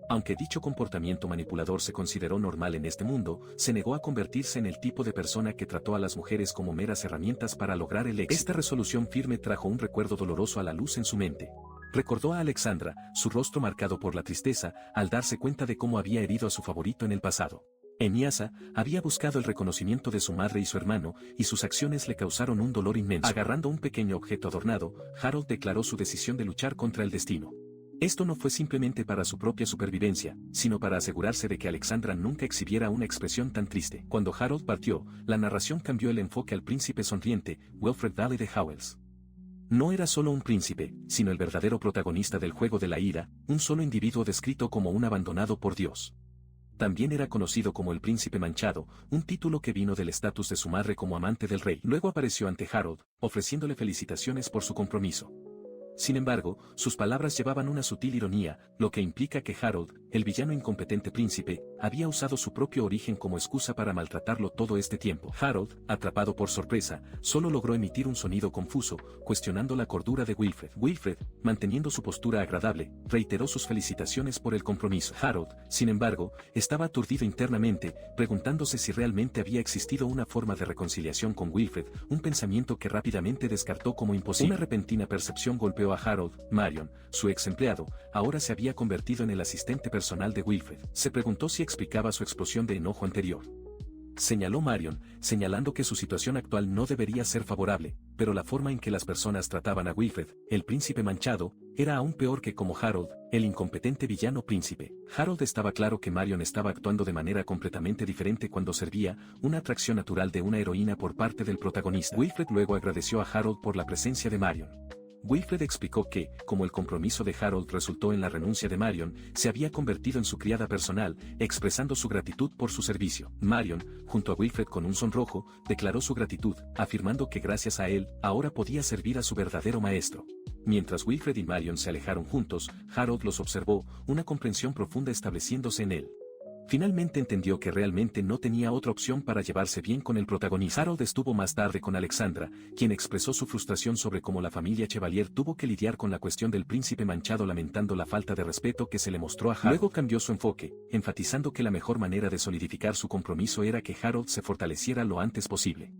Aunque dicho comportamiento manipulador se consideró normal en este mundo, se negó a convertirse en el tipo de persona que trató a las mujeres como meras herramientas para lograr el éxito. Esta resolución firme trajo un recuerdo doloroso a la luz en su mente. Recordó a Alexandra, su rostro marcado por la tristeza, al darse cuenta de cómo había herido a su favorito en el pasado. Enyasa había buscado el reconocimiento de su madre y su hermano, y sus acciones le causaron un dolor inmenso. Agarrando un pequeño objeto adornado, Harold declaró su decisión de luchar contra el destino. Esto no fue simplemente para su propia supervivencia, sino para asegurarse de que Alexandra nunca exhibiera una expresión tan triste. Cuando Harold partió, la narración cambió el enfoque al príncipe sonriente, Wilfred Valley de Howells. No era solo un príncipe, sino el verdadero protagonista del juego de la ira, un solo individuo descrito como un abandonado por Dios. También era conocido como el Príncipe Manchado, un título que vino del estatus de su madre como amante del rey. Luego apareció ante Harold, ofreciéndole felicitaciones por su compromiso. Sin embargo, sus palabras llevaban una sutil ironía, lo que implica que Harold, el villano incompetente príncipe, había usado su propio origen como excusa para maltratarlo todo este tiempo. Harold, atrapado por sorpresa, solo logró emitir un sonido confuso, cuestionando la cordura de Wilfred. Wilfred, manteniendo su postura agradable, reiteró sus felicitaciones por el compromiso. Harold, sin embargo, estaba aturdido internamente, preguntándose si realmente había existido una forma de reconciliación con Wilfred, un pensamiento que rápidamente descartó como imposible. Una repentina percepción golpeó a Harold. Marion, su ex empleado, ahora se había convertido en el asistente personal de Wilfred. Se preguntó si explicaba su explosión de enojo anterior. Señaló Marion, señalando que su situación actual no debería ser favorable, pero la forma en que las personas trataban a Wilfred, el príncipe manchado, era aún peor que como Harold, el incompetente villano príncipe. Harold estaba claro que Marion estaba actuando de manera completamente diferente cuando servía, una atracción natural de una heroína por parte del protagonista. Wilfred luego agradeció a Harold por la presencia de Marion. Wilfred explicó que, como el compromiso de Harold resultó en la renuncia de Marion, se había convertido en su criada personal, expresando su gratitud por su servicio. Marion, junto a Wilfred con un sonrojo, declaró su gratitud, afirmando que gracias a él, ahora podía servir a su verdadero maestro. Mientras Wilfred y Marion se alejaron juntos, Harold los observó, una comprensión profunda estableciéndose en él. Finalmente entendió que realmente no tenía otra opción para llevarse bien con el protagonista. Harold estuvo más tarde con Alexandra, quien expresó su frustración sobre cómo la familia Chevalier tuvo que lidiar con la cuestión del príncipe manchado, lamentando la falta de respeto que se le mostró a Harold. Luego cambió su enfoque, enfatizando que la mejor manera de solidificar su compromiso era que Harold se fortaleciera lo antes posible.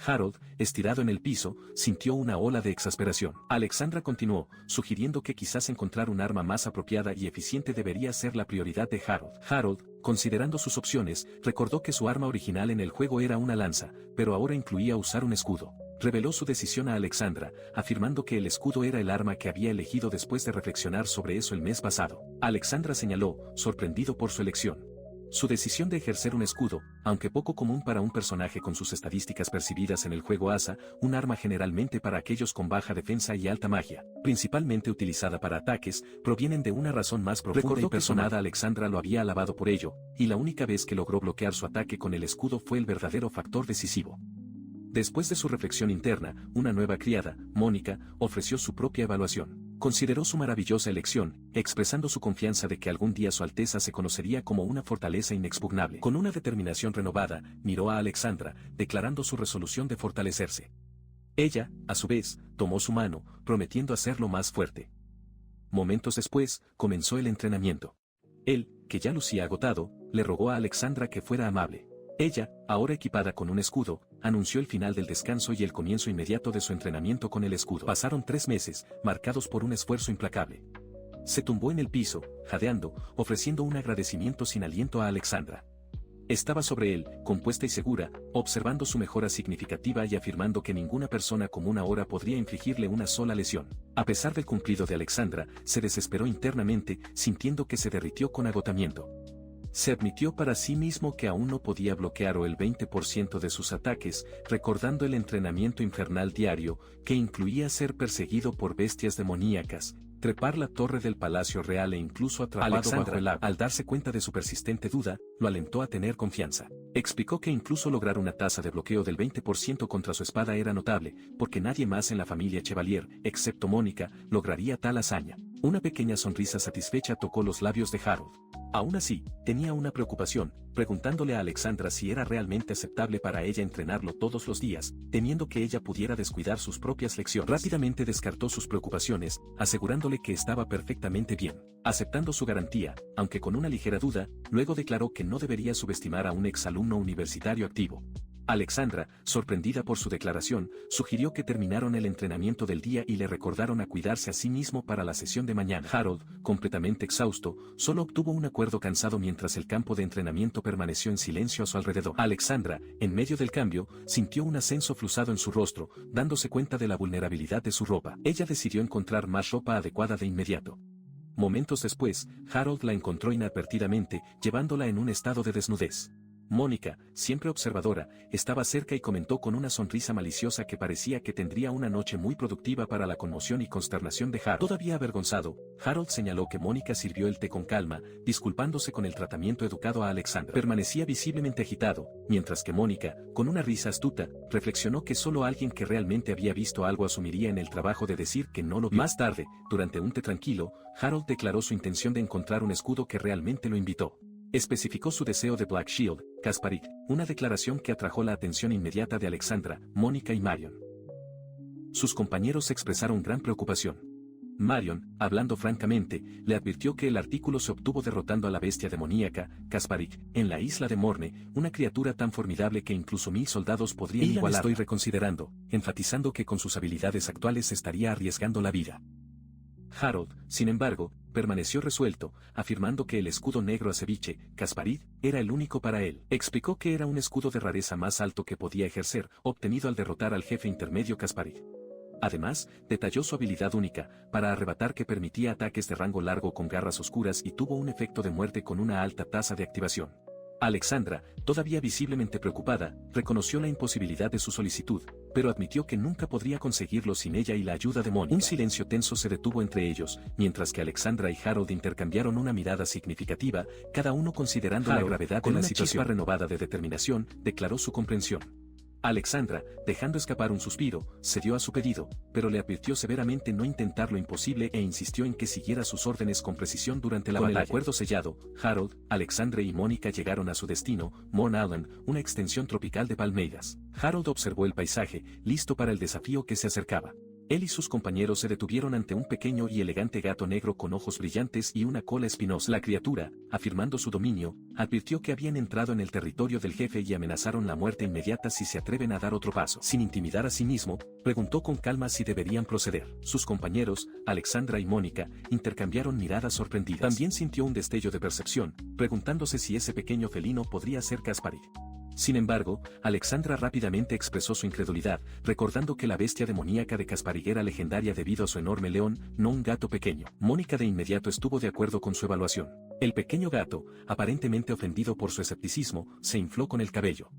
Harold, estirado en el piso, sintió una ola de exasperación. Alexandra continuó, sugiriendo que quizás encontrar un arma más apropiada y eficiente debería ser la prioridad de Harold. Harold, considerando sus opciones, recordó que su arma original en el juego era una lanza, pero ahora incluía usar un escudo. Reveló su decisión a Alexandra, afirmando que el escudo era el arma que había elegido después de reflexionar sobre eso el mes pasado. Alexandra señaló, sorprendido por su elección. Su decisión de ejercer un escudo, aunque poco común para un personaje con sus estadísticas percibidas en el juego ASA, un arma generalmente para aquellos con baja defensa y alta magia, principalmente utilizada para ataques, provienen de una razón más profunda y personal. Alexandra lo había alabado por ello, y la única vez que logró bloquear su ataque con el escudo fue el verdadero factor decisivo. Después de su reflexión interna, una nueva criada, Mónica, ofreció su propia evaluación. Consideró su maravillosa elección, expresando su confianza de que algún día su Alteza se conocería como una fortaleza inexpugnable. Con una determinación renovada, miró a Alexandra, declarando su resolución de fortalecerse. Ella, a su vez, tomó su mano, prometiendo hacerlo más fuerte. Momentos después, comenzó el entrenamiento. Él, que ya lucía agotado, le rogó a Alexandra que fuera amable. Ella, ahora equipada con un escudo, anunció el final del descanso y el comienzo inmediato de su entrenamiento con el escudo. Pasaron 3 meses, marcados por un esfuerzo implacable. Se tumbó en el piso, jadeando, ofreciendo un agradecimiento sin aliento a Alexandra. Estaba sobre él, compuesta y segura, observando su mejora significativa y afirmando que ninguna persona común ahora podría infligirle una sola lesión. A pesar del cumplido de Alexandra, se desesperó internamente, sintiendo que se derritió con agotamiento. Se admitió para sí mismo que aún no podía bloquear o el 20% de sus ataques, recordando el entrenamiento infernal diario, que incluía ser perseguido por bestias demoníacas, trepar la torre del Palacio Real e incluso atrapado bajo el agua. Al darse cuenta de su persistente duda, lo alentó a tener confianza. Explicó que incluso lograr una tasa de bloqueo del 20% contra su espada era notable, porque nadie más en la familia Chevalier, excepto Mónica, lograría tal hazaña. Una pequeña sonrisa satisfecha tocó los labios de Harold. Aún así, tenía una preocupación, preguntándole a Alexandra si era realmente aceptable para ella entrenarlo todos los días, temiendo que ella pudiera descuidar sus propias lecciones. Rápidamente descartó sus preocupaciones, asegurándole que estaba perfectamente bien. Aceptando su garantía, aunque con una ligera duda, luego declaró que no debería subestimar a un exalumno universitario activo. Alexandra, sorprendida por su declaración, sugirió que terminaron el entrenamiento del día y le recordaron a cuidarse a sí mismo para la sesión de mañana. Harold, completamente exhausto, solo obtuvo un acuerdo cansado mientras el campo de entrenamiento permaneció en silencio a su alrededor. Alexandra, en medio del cambio, sintió un ascenso flusado en su rostro, dándose cuenta de la vulnerabilidad de su ropa. Ella decidió encontrar más ropa adecuada de inmediato. Momentos después, Harold la encontró inadvertidamente, llevándola en un estado de desnudez. Mónica, siempre observadora, estaba cerca y comentó con una sonrisa maliciosa que parecía que tendría una noche muy productiva para la conmoción y consternación de Harold. Todavía avergonzado, Harold señaló que Mónica sirvió el té con calma, disculpándose con el tratamiento educado a Alexandra. Permanecía visiblemente agitado, mientras que Mónica, con una risa astuta, reflexionó que solo alguien que realmente había visto algo asumiría en el trabajo de decir que no lo vio. Más tarde, durante un té tranquilo, Harold declaró su intención de encontrar un escudo que realmente lo invitó. Especificó su deseo de Black Shield, Kasparik, una declaración que atrajo la atención inmediata de Alexandra, Mónica y Marion. Sus compañeros expresaron gran preocupación. Marion, hablando francamente, le advirtió que el artículo se obtuvo derrotando a la bestia demoníaca, Kasparik, en la isla de Morne, una criatura tan formidable que incluso 1000 soldados podrían igualarla. Estoy reconsiderando, enfatizando que con sus habilidades actuales estaría arriesgando la vida. Harold, sin embargo, permaneció resuelto, afirmando que el escudo negro aceviche, Kasparik, era el único para él. Explicó que era un escudo de rareza más alto que podía ejercer, obtenido al derrotar al jefe intermedio Kasparik. Además, detalló su habilidad única, para arrebatar que permitía ataques de rango largo con garras oscuras y tuvo un efecto de muerte con una alta tasa de activación. Alexandra, todavía visiblemente preocupada, reconoció la imposibilidad de su solicitud, pero admitió que nunca podría conseguirlo sin ella y la ayuda de Mónica. Un silencio tenso se detuvo entre ellos, mientras que Alexandra y Harold intercambiaron una mirada significativa, cada uno considerando la gravedad de la situación. Con una chispa renovada de determinación, declaró su comprensión. Alexandra, dejando escapar un suspiro, cedió a su pedido, pero le advirtió severamente no intentar lo imposible e insistió en que siguiera sus órdenes con precisión durante la batalla. Con el acuerdo sellado, Harold, Alexandra y Mónica llegaron a su destino, Morne Island, una extensión tropical de palmeiras. Harold observó el paisaje, listo para el desafío que se acercaba. Él y sus compañeros se detuvieron ante un pequeño y elegante gato negro con ojos brillantes y una cola espinosa. La criatura, afirmando su dominio, advirtió que habían entrado en el territorio del jefe y amenazaron la muerte inmediata si se atreven a dar otro paso. Sin intimidar a sí mismo, preguntó con calma si deberían proceder. Sus compañeros, Alexandra y Mónica, intercambiaron miradas sorprendidas. También sintió un destello de percepción, preguntándose si ese pequeño felino podría ser Kasparik. Sin embargo, Alexandra rápidamente expresó su incredulidad, recordando que la bestia demoníaca de Kasparik era legendaria debido a su enorme león, no un gato pequeño. Mónica de inmediato estuvo de acuerdo con su evaluación. El pequeño gato, aparentemente ofendido por su escepticismo, se infló con el cabello.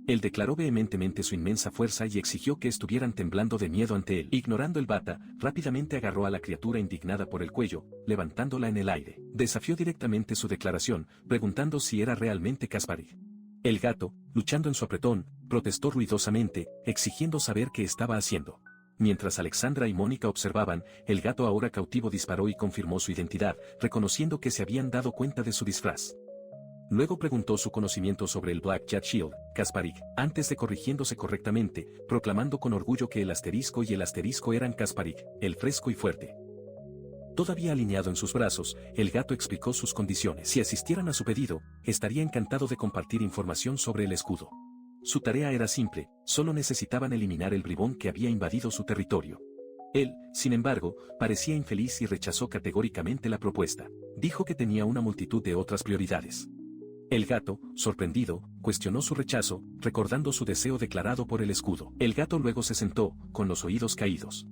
Él declaró vehementemente su inmensa fuerza y exigió que estuvieran temblando de miedo ante él. Ignorando el bata, rápidamente agarró a la criatura indignada por el cuello, levantándola en el aire. Desafió directamente su declaración, preguntando si era realmente Kasparik. El gato, luchando en su apretón, protestó ruidosamente, exigiendo saber qué estaba haciendo. Mientras Alexandra y Mónica observaban, el gato ahora cautivo disparó y confirmó su identidad, reconociendo que se habían dado cuenta de su disfraz. Luego preguntó su conocimiento sobre el Black Jet Shield, Kasparik, antes de corrigiéndose correctamente, proclamando con orgullo que el asterisco y el asterisco eran Kasparik, el fresco y fuerte. Todavía alineado en sus brazos, el gato explicó sus condiciones. Si asistieran a su pedido, estaría encantado de compartir información sobre el escudo. Su tarea era simple, solo necesitaban eliminar el bribón que había invadido su territorio. Él, sin embargo, parecía infeliz y rechazó categóricamente la propuesta. Dijo que tenía una multitud de otras prioridades. El gato, sorprendido, cuestionó su rechazo, recordando su deseo declarado por el escudo. El gato luego se sentó, con los oídos caídos.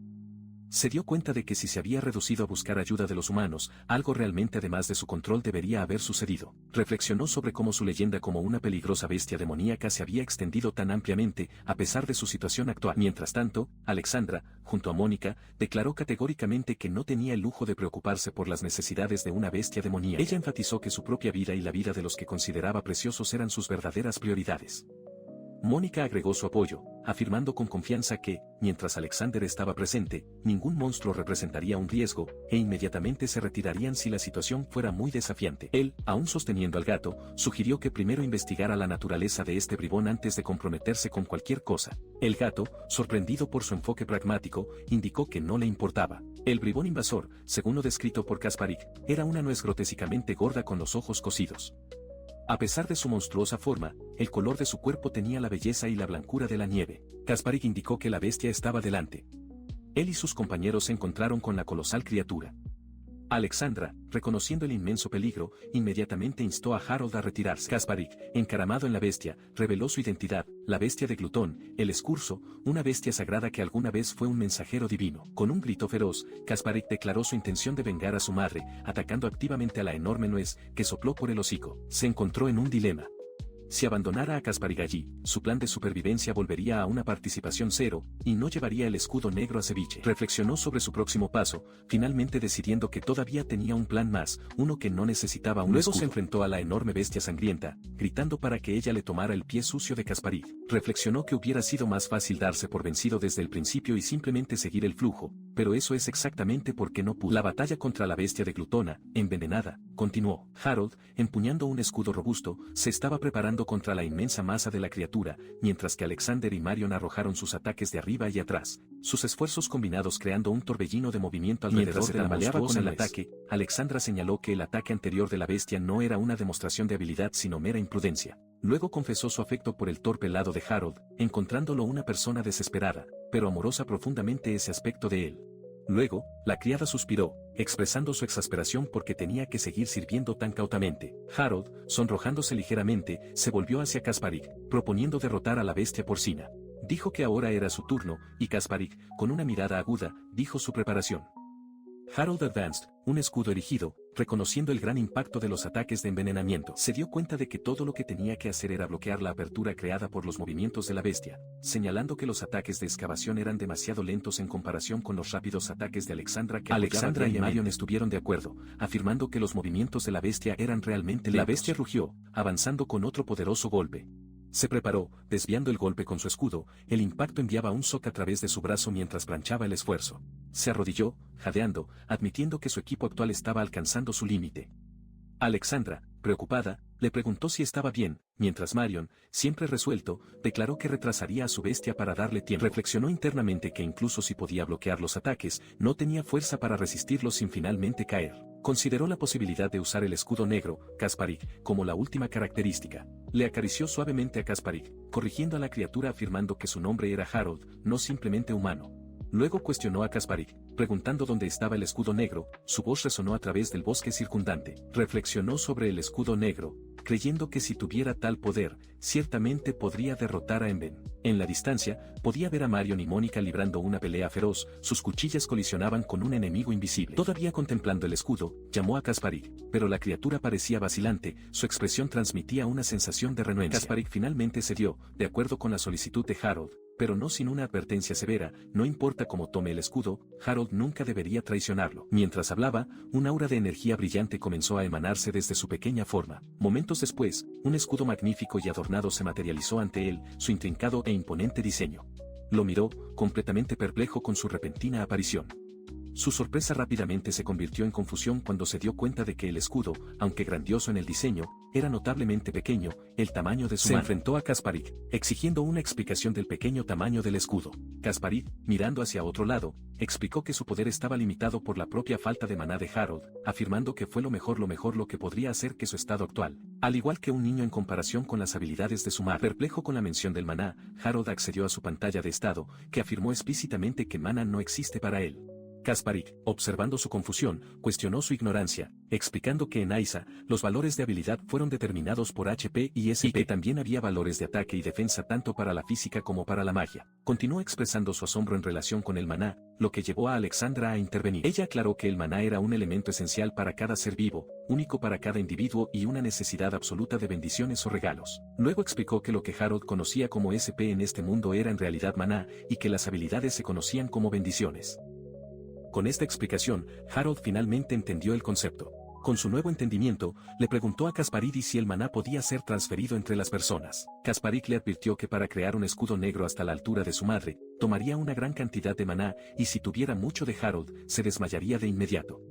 Se dio cuenta de que si se había reducido a buscar ayuda de los humanos, algo realmente además de su control debería haber sucedido. Reflexionó sobre cómo su leyenda como una peligrosa bestia demoníaca se había extendido tan ampliamente, a pesar de su situación actual. Mientras tanto, Alexandra, junto a Mónica, declaró categóricamente que no tenía el lujo de preocuparse por las necesidades de una bestia demoníaca. Ella enfatizó que su propia vida y la vida de los que consideraba preciosos eran sus verdaderas prioridades. Mónica agregó su apoyo, afirmando con confianza que, mientras Alexander estaba presente, ningún monstruo representaría un riesgo, e inmediatamente se retirarían si la situación fuera muy desafiante. Él, aún sosteniendo al gato, sugirió que primero investigara la naturaleza de este bribón antes de comprometerse con cualquier cosa. El gato, sorprendido por su enfoque pragmático, indicó que no le importaba. El bribón invasor, según lo descrito por Kasparik, era una nuez grotescamente gorda con los ojos cosidos. A pesar de su monstruosa forma, el color de su cuerpo tenía la belleza y la blancura de la nieve. Kasparik indicó que la bestia estaba delante. Él y sus compañeros se encontraron con la colosal criatura. Alexandra, reconociendo el inmenso peligro, inmediatamente instó a Harold a retirarse. Kasparik, encaramado en la bestia, reveló su identidad, la bestia de Glutón, el Escurso, una bestia sagrada que alguna vez fue un mensajero divino. Con un grito feroz, Kasparik declaró su intención de vengar a su madre, atacando activamente a la enorme nuez, que sopló por el hocico. Se encontró en un dilema. Si abandonara a Kasparig allí, su plan de supervivencia volvería a una participación cero, y no llevaría el escudo negro a Ceviche. Reflexionó sobre su próximo paso, finalmente decidiendo que todavía tenía un plan más, uno que no necesitaba un escudo. Luego se enfrentó a la enorme bestia sangrienta, gritando para que ella le tomara el pie sucio de Kasparig. Reflexionó que hubiera sido más fácil darse por vencido desde el principio y simplemente seguir el flujo, pero eso es exactamente porque no pudo. La batalla contra la bestia de Glutona, envenenada, continuó. Harold, empuñando un escudo robusto, se estaba preparando contra la inmensa masa de la criatura, mientras que Alexander y Marion arrojaron sus ataques de arriba y atrás, sus esfuerzos combinados creando un torbellino de movimiento alrededor de la monstruosa nuez. Con el ataque, Alexandra señaló que el ataque anterior de la bestia no era una demostración de habilidad sino mera imprudencia. Luego confesó su afecto por el torpe lado de Harold, encontrándolo una persona desesperada, pero amorosa profundamente ese aspecto de él. Luego, la criada suspiró, expresando su exasperación porque tenía que seguir sirviendo tan cautamente. Harold, sonrojándose ligeramente, se volvió hacia Kasparig, proponiendo derrotar a la bestia porcina. Dijo que ahora era su turno, y Kasparig, con una mirada aguda, dijo su preparación. Harold advanced, un escudo erigido, reconociendo el gran impacto de los ataques de envenenamiento. Se dio cuenta de que todo lo que tenía que hacer era bloquear la apertura creada por los movimientos de la bestia, señalando que los ataques de excavación eran demasiado lentos en comparación con los rápidos ataques de Alexandra que Alexandra y Marion estuvieron de acuerdo, afirmando que los movimientos de la bestia eran realmente lentos. La bestia rugió, avanzando con otro poderoso golpe. Se preparó, desviando el golpe con su escudo, el impacto enviaba un shock a través de su brazo mientras planchaba el esfuerzo. Se arrodilló, jadeando, admitiendo que su equipo actual estaba alcanzando su límite. Alexandra, preocupada, le preguntó si estaba bien, mientras Marion, siempre resuelto, declaró que retrasaría a su bestia para darle tiempo. Reflexionó internamente que incluso si podía bloquear los ataques, no tenía fuerza para resistirlos sin finalmente caer. Consideró la posibilidad de usar el escudo negro, Kasparig, como la última característica. Le acarició suavemente a Kasparig, corrigiendo a la criatura afirmando que su nombre era Harold, no simplemente humano. Luego cuestionó a Kasparig, preguntando dónde estaba el escudo negro, su voz resonó a través del bosque circundante. Reflexionó sobre el escudo negro, creyendo que si tuviera tal poder, ciertamente podría derrotar a Emben. En la distancia, podía ver a Marion y Mónica librando una pelea feroz, sus cuchillas colisionaban con un enemigo invisible. Todavía contemplando el escudo, llamó a Kasparig, pero la criatura parecía vacilante, su expresión transmitía una sensación de renuencia. Kasparig finalmente cedió, de acuerdo con la solicitud de Harold, pero no sin una advertencia severa, no importa cómo tome el escudo, Harold nunca debería traicionarlo. Mientras hablaba, un aura de energía brillante comenzó a emanarse desde su pequeña forma. Momentos después, un escudo magnífico y adornado se materializó ante él, su intrincado e imponente diseño. Lo miró, completamente perplejo con su repentina aparición. Su sorpresa rápidamente se convirtió en confusión cuando se dio cuenta de que el escudo, aunque grandioso en el diseño, era notablemente pequeño, el tamaño de su mano. Se enfrentó a Kasparig, exigiendo una explicación del pequeño tamaño del escudo. Kasparig, mirando hacia otro lado, explicó que su poder estaba limitado por la propia falta de maná de Harold, afirmando que fue lo mejor lo que podría hacer que su estado actual, al igual que un niño en comparación con las habilidades de su madre. Perplejo con la mención del maná, Harold accedió a su pantalla de estado, que afirmó explícitamente que maná no existe para él. Kasparig, observando su confusión, cuestionó su ignorancia, explicando que en Aiza, los valores de habilidad fueron determinados por HP y SP y que también había valores de ataque y defensa tanto para la física como para la magia. Continuó expresando su asombro en relación con el maná, lo que llevó a Alexandra a intervenir. Ella aclaró que el maná era un elemento esencial para cada ser vivo, único para cada individuo y una necesidad absoluta de bendiciones o regalos. Luego explicó que lo que Harold conocía como SP en este mundo era en realidad maná, y que las habilidades se conocían como bendiciones. Con esta explicación, Harold finalmente entendió el concepto. Con su nuevo entendimiento, le preguntó a Kasparig si el maná podía ser transferido entre las personas. Kasparig le advirtió que para crear un escudo negro hasta la altura de su madre, tomaría una gran cantidad de maná, y si tuviera mucho de Harold, se desmayaría de inmediato.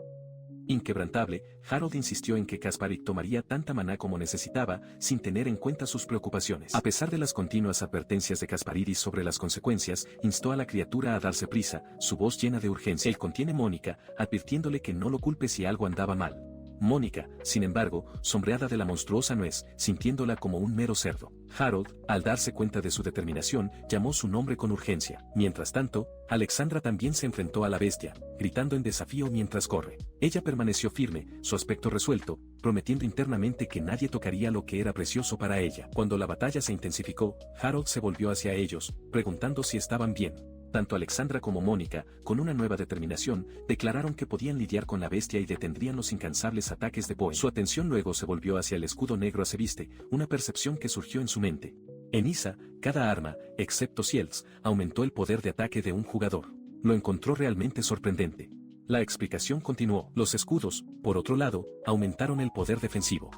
Inquebrantable, Harold insistió en que Kasparig tomaría tanta maná como necesitaba, sin tener en cuenta sus preocupaciones. A pesar de las continuas advertencias de Kasparidis sobre las consecuencias, instó a la criatura a darse prisa, su voz llena de urgencia. Él contiene Mónica, advirtiéndole que no lo culpe si algo andaba mal. Mónica, sin embargo, sombreada de la monstruosa nuez, sintiéndola como un mero cerdo. Harold, al darse cuenta de su determinación, llamó su nombre con urgencia. Mientras tanto, Alexandra también se enfrentó a la bestia, gritando en desafío mientras corre. Ella permaneció firme, su aspecto resuelto, prometiendo internamente que nadie tocaría lo que era precioso para ella. Cuando la batalla se intensificó, Harold se volvió hacia ellos, preguntando si estaban bien. Tanto Alexandra como Mónica, con una nueva determinación, declararon que podían lidiar con la bestia y detendrían los incansables ataques de Poe. Su atención luego se volvió hacia el escudo negro Acebiste, una percepción que surgió en su mente. En Isa, cada arma, excepto Shields, aumentó el poder de ataque de un jugador. Lo encontró realmente sorprendente. La explicación continuó. Los escudos, por otro lado, aumentaron el poder defensivo.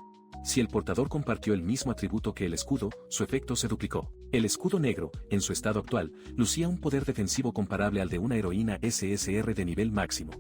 Si el portador compartió el mismo atributo que el escudo, su efecto se duplicó. El escudo negro, en su estado actual, lucía un poder defensivo comparable al de una heroína SSR de nivel máximo.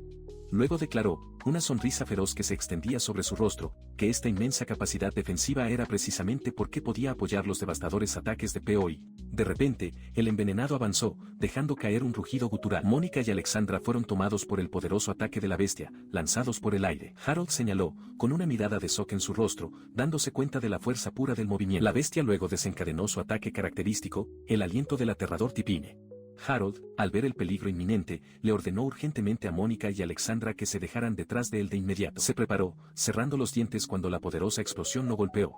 Luego declaró, una sonrisa feroz que se extendía sobre su rostro, que esta inmensa capacidad defensiva era precisamente porque podía apoyar los devastadores ataques de POI. De repente, el envenenado avanzó, dejando caer un rugido gutural. Mónica y Alexandra fueron tomados por el poderoso ataque de la bestia, lanzados por el aire. Harold señaló, con una mirada de shock en su rostro, dándose cuenta de la fuerza pura del movimiento. La bestia luego desencadenó su ataque característico, el aliento del aterrador Tipine. Harold, al ver el peligro inminente, le ordenó urgentemente a Mónica y Alexandra que se dejaran detrás de él de inmediato. Se preparó, cerrando los dientes cuando la poderosa explosión lo golpeó.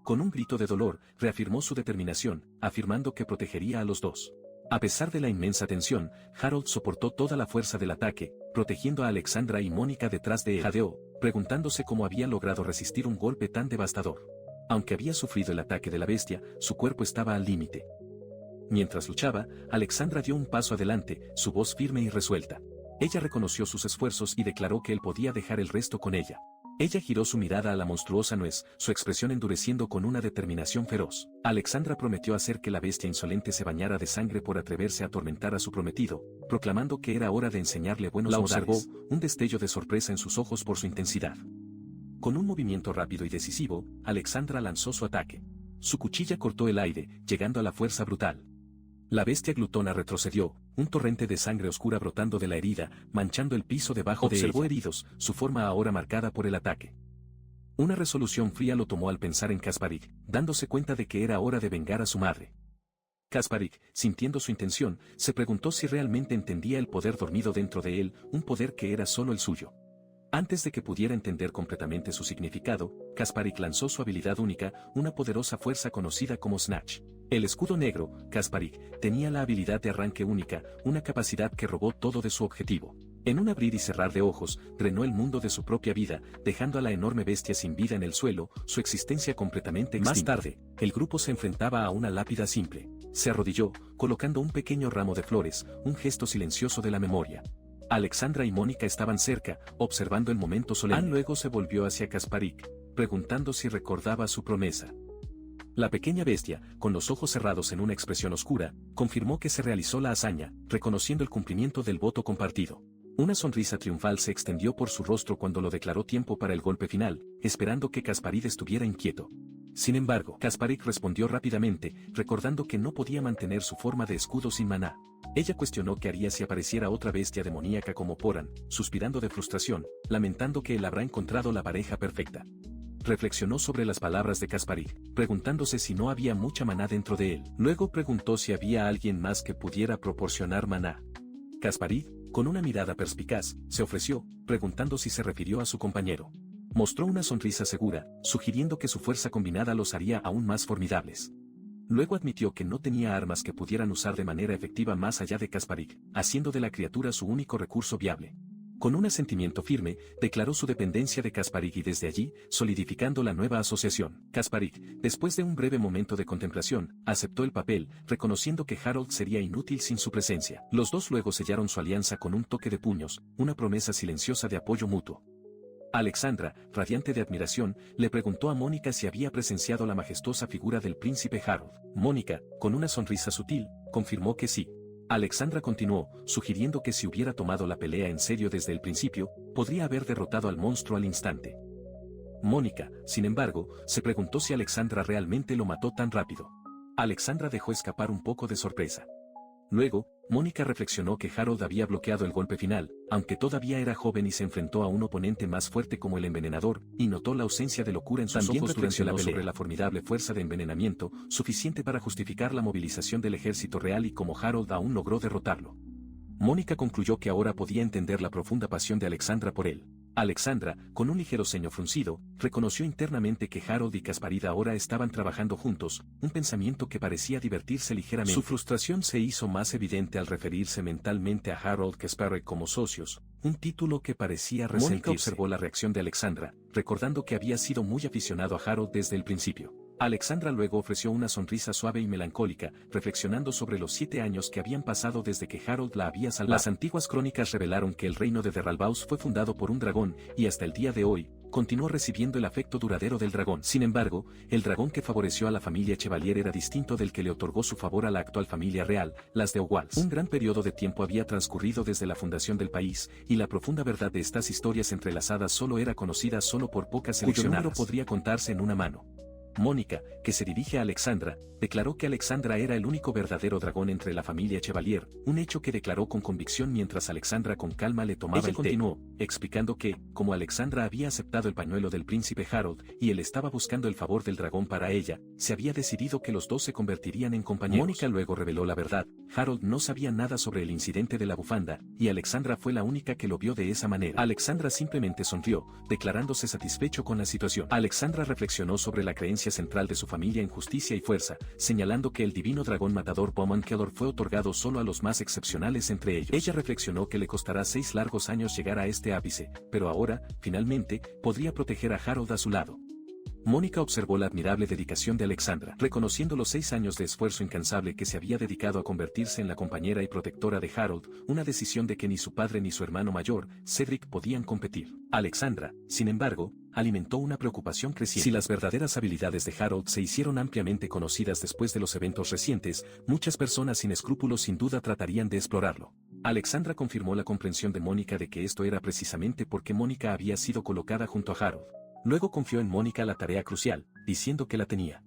Con un grito de dolor, reafirmó su determinación, afirmando que protegería a los dos. A pesar de la inmensa tensión, Harold soportó toda la fuerza del ataque, protegiendo a Alexandra y Mónica detrás de él. Jadeó, preguntándose cómo había logrado resistir un golpe tan devastador. Aunque había sufrido el ataque de la bestia, su cuerpo estaba al límite. Mientras luchaba, Alexandra dio un paso adelante, su voz firme y resuelta. Ella reconoció sus esfuerzos y declaró que él podía dejar el resto con ella. Ella giró su mirada a la monstruosa nuez, su expresión endureciendo con una determinación feroz. Alexandra prometió hacer que la bestia insolente se bañara de sangre por atreverse a atormentar a su prometido, proclamando que era hora de enseñarle buenos modales. La observó, un destello de sorpresa en sus ojos por su intensidad. Con un movimiento rápido y decisivo, Alexandra lanzó su ataque. Su cuchilla cortó el aire, llegando a la fuerza brutal. La bestia glutona retrocedió, un torrente de sangre oscura brotando de la herida, manchando el piso debajo de ella. Observó heridos, su forma ahora marcada por el ataque. Una resolución fría lo tomó al pensar en Kasparik, dándose cuenta de que era hora de vengar a su madre. Kasparik, sintiendo su intención, se preguntó si realmente entendía el poder dormido dentro de él, un poder que era solo el suyo. Antes de que pudiera entender completamente su significado, Kasparik lanzó su habilidad única, una poderosa fuerza conocida como Snatch. El escudo negro, Kasparik, tenía la habilidad de arranque única, una capacidad que robó todo de su objetivo. En un abrir y cerrar de ojos, drenó el mundo de su propia vida, dejando a la enorme bestia sin vida en el suelo, su existencia completamente extinta. Más tarde, el grupo se enfrentaba a una lápida simple. Se arrodilló, colocando un pequeño ramo de flores, un gesto silencioso de la memoria. Alexandra y Mónica estaban cerca, observando el momento solemne. Anne luego se volvió hacia Kasparik, preguntando si recordaba su promesa. La pequeña bestia, con los ojos cerrados en una expresión oscura, confirmó que se realizó la hazaña, reconociendo el cumplimiento del voto compartido. Una sonrisa triunfal se extendió por su rostro cuando lo declaró tiempo para el golpe final, esperando que Kasparik estuviera inquieto. Sin embargo, Kasparik respondió rápidamente, recordando que no podía mantener su forma de escudo sin maná. Ella cuestionó qué haría si apareciera otra bestia demoníaca como Poran, suspirando de frustración, lamentando que él habrá encontrado la pareja perfecta. Reflexionó sobre las palabras de Kasparik, preguntándose si no había mucha maná dentro de él. Luego preguntó si había alguien más que pudiera proporcionar maná. Kasparik, con una mirada perspicaz, se ofreció, preguntando si se refirió a su compañero. Mostró una sonrisa segura, sugiriendo que su fuerza combinada los haría aún más formidables. Luego admitió que no tenía armas que pudieran usar de manera efectiva más allá de Kasparik, haciendo de la criatura su único recurso viable. Con un asentimiento firme, declaró su dependencia de Kasparik y desde allí, solidificando la nueva asociación. Kasparik, después de un breve momento de contemplación, aceptó el papel, reconociendo que Harold sería inútil sin su presencia. Los dos luego sellaron su alianza con un toque de puños, una promesa silenciosa de apoyo mutuo. Alexandra, radiante de admiración, le preguntó a Mónica si había presenciado la majestuosa figura del príncipe Harold. Mónica, con una sonrisa sutil, confirmó que sí. Alexandra continuó, sugiriendo que si hubiera tomado la pelea en serio desde el principio, podría haber derrotado al monstruo al instante. Mónica, sin embargo, se preguntó si Alexandra realmente lo mató tan rápido. Alexandra dejó escapar un poco de sorpresa. Luego, Mónica reflexionó que Harold había bloqueado el golpe final, aunque todavía era joven y se enfrentó a un oponente más fuerte como el envenenador, y notó la ausencia de locura en sus ojos durante la pelea. Sobre la formidable fuerza de envenenamiento, suficiente para justificar la movilización del ejército real y cómo Harold aún logró derrotarlo. Mónica concluyó que ahora podía entender la profunda pasión de Alexandra por él. Alexandra, con un ligero ceño fruncido, reconoció internamente que Harold y Kasparig ahora estaban trabajando juntos, un pensamiento que parecía divertirse ligeramente. Su frustración se hizo más evidente al referirse mentalmente a Harold y Kasparig como socios, un título que parecía resentirse. Mónica observó la reacción de Alexandra, recordando que había sido muy aficionado a Harold desde el principio. Alexandra luego ofreció una sonrisa suave y melancólica, reflexionando sobre los 7 años que habían pasado desde que Harold la había salvado. Las antiguas crónicas revelaron que el reino de Derralbaus fue fundado por un dragón, y hasta el día de hoy, continuó recibiendo el afecto duradero del dragón. Sin embargo, el dragón que favoreció a la familia Chevalier era distinto del que le otorgó su favor a la actual familia real, las de Owals. Un gran periodo de tiempo había transcurrido desde la fundación del país, y la profunda verdad de estas historias entrelazadas solo era conocida solo por pocas seleccionadas. Cuyo número podría contarse en una mano. Mónica, que se dirige a Alexandra, declaró que Alexandra era el único verdadero dragón entre la familia Chevalier, un hecho que declaró con convicción mientras Alexandra con calma le tomaba el té. Ella continuó, explicando que, como Alexandra había aceptado el pañuelo del príncipe Harold y él estaba buscando el favor del dragón para ella, se había decidido que los dos se convertirían en compañeros. Mónica luego reveló la verdad: Harold no sabía nada sobre el incidente de la bufanda, y Alexandra fue la única que lo vio de esa manera. Alexandra simplemente sonrió, declarándose satisfecho con la situación. Alexandra reflexionó sobre la creencia central de su familia en justicia y fuerza, señalando que el divino dragón matador Bowman Kellor fue otorgado solo a los más excepcionales entre ellos. Ella reflexionó que le costará 6 largos años llegar a este ápice, pero ahora, finalmente, podría proteger a Harold a su lado. Mónica observó la admirable dedicación de Alexandra, reconociendo los 6 años de esfuerzo incansable que se había dedicado a convertirse en la compañera y protectora de Harold, una decisión de que ni su padre ni su hermano mayor, Cedric, podían competir. Alexandra, sin embargo, alimentó una preocupación creciente. Si las verdaderas habilidades de Harold se hicieron ampliamente conocidas después de los eventos recientes, muchas personas sin escrúpulos sin duda tratarían de explorarlo. Alexandra confirmó la comprensión de Mónica de que esto era precisamente porque Mónica había sido colocada junto a Harold. Luego confió en Mónica la tarea crucial, diciendo que la tenía.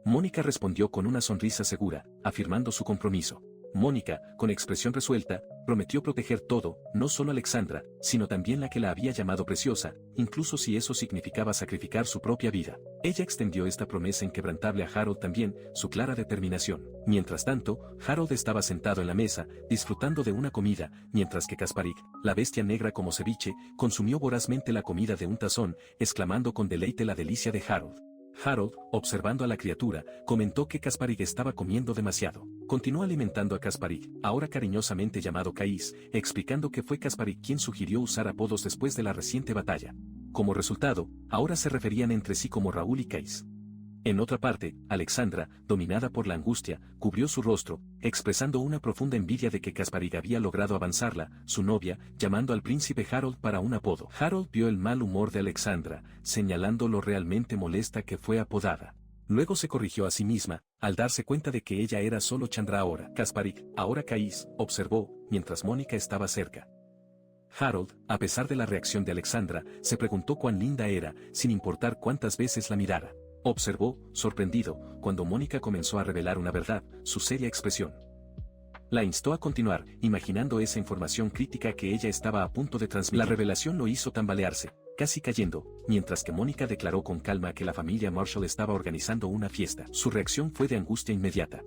Mónica respondió con una sonrisa segura, afirmando su compromiso. Mónica, con expresión resuelta, prometió proteger todo, no solo a Alexandra, sino también la que la había llamado preciosa, incluso si eso significaba sacrificar su propia vida. Ella extendió esta promesa inquebrantable a Harold también, su clara determinación. Mientras tanto, Harold estaba sentado en la mesa, disfrutando de una comida, mientras que Kasparig, la bestia negra como ceviche, consumió vorazmente la comida de un tazón, exclamando con deleite la delicia de Harold. Harold, observando a la criatura, comentó que Kasparig estaba comiendo demasiado. Continuó alimentando a Kasparig, ahora cariñosamente llamado Kais, explicando que fue Kasparig quien sugirió usar apodos después de la reciente batalla. Como resultado, ahora se referían entre sí como Raúl y Kais. En otra parte, Alexandra, dominada por la angustia, cubrió su rostro, expresando una profunda envidia de que Kasparig había logrado avanzarla, su novia, llamando al príncipe Harold para un apodo. Harold vio el mal humor de Alexandra, señalando lo realmente molesta que fue apodada. Luego se corrigió a sí misma, al darse cuenta de que ella era solo Chandra ahora. Kasparig, ahora Kais, observó, mientras Mónica estaba cerca. Harold, a pesar de la reacción de Alexandra, se preguntó cuán linda era, sin importar cuántas veces la mirara. Observó, sorprendido, cuando Mónica comenzó a revelar una verdad, su seria expresión. La instó a continuar, imaginando esa información crítica que ella estaba a punto de transmitir. La revelación lo hizo tambalearse, casi cayendo, mientras que Mónica declaró con calma que la familia Marshall estaba organizando una fiesta. Su reacción fue de angustia inmediata.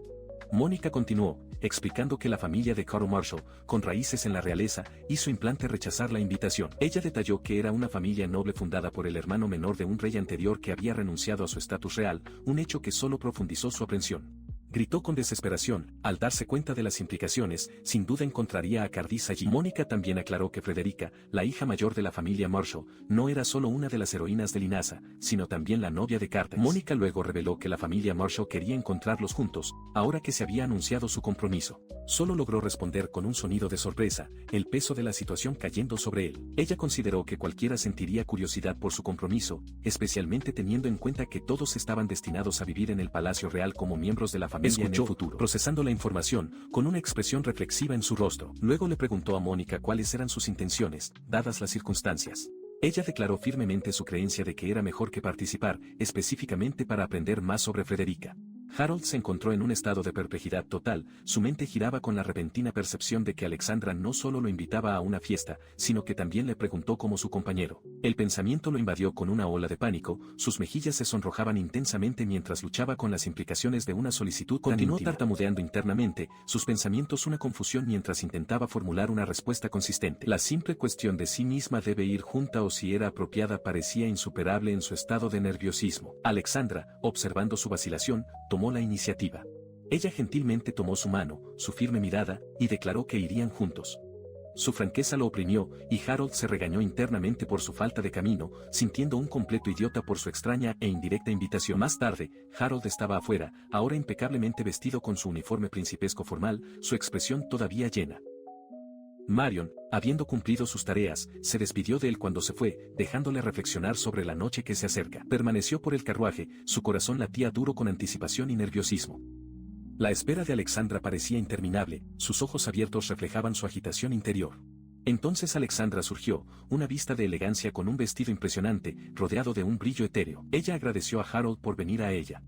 Mónica continuó, explicando que la familia de Carl Marshall, con raíces en la realeza, hizo implante rechazar la invitación. Ella detalló que era una familia noble fundada por el hermano menor de un rey anterior que había renunciado a su estatus real, un hecho que solo profundizó su aprensión. Gritó con desesperación, al darse cuenta de las implicaciones, sin duda encontraría a Cardis allí. Mónica también aclaró que Frederica, la hija mayor de la familia Marshall, no era solo una de las heroínas de Linaza, sino también la novia de Carter. Mónica luego reveló que la familia Marshall quería encontrarlos juntos, ahora que se había anunciado su compromiso. Solo logró responder con un sonido de sorpresa, el peso de la situación cayendo sobre él. Ella consideró que cualquiera sentiría curiosidad por su compromiso, especialmente teniendo en cuenta que todos estaban destinados a vivir en el Palacio Real como miembros de la familia. Escuchó, en el futuro, procesando la información, con una expresión reflexiva en su rostro. Luego le preguntó a Mónica cuáles eran sus intenciones, dadas las circunstancias. Ella declaró firmemente su creencia de que era mejor que participar, específicamente para aprender más sobre Frederica. Harold se encontró en un estado de perplejidad total, su mente giraba con la repentina percepción de que Alexandra no solo lo invitaba a una fiesta, sino que también le preguntó como su compañero. El pensamiento lo invadió con una ola de pánico, sus mejillas se sonrojaban intensamente mientras luchaba con las implicaciones de una solicitud tan íntima. Continuó tartamudeando internamente, sus pensamientos una confusión mientras intentaba formular una respuesta consistente. La simple cuestión de sí misma debe ir junta o si era apropiada parecía insuperable en su estado de nerviosismo. Alexandra, observando su vacilación, tomó la iniciativa. Ella gentilmente tomó su mano, su firme mirada, y declaró que irían juntos. Su franqueza lo oprimió, y Harold se regañó internamente por su falta de camino, sintiendo un completo idiota por su extraña e indirecta invitación. Más tarde, Harold estaba afuera, ahora impecablemente vestido con su uniforme principesco formal, su expresión todavía llena. Marion, habiendo cumplido sus tareas, se despidió de él cuando se fue, dejándole reflexionar sobre la noche que se acerca. Permaneció por el carruaje, su corazón latía duro con anticipación y nerviosismo. La espera de Alexandra parecía interminable, sus ojos abiertos reflejaban su agitación interior. Entonces Alexandra surgió, una vista de elegancia con un vestido impresionante, rodeado de un brillo etéreo. Ella agradeció a Harold por venir a ella.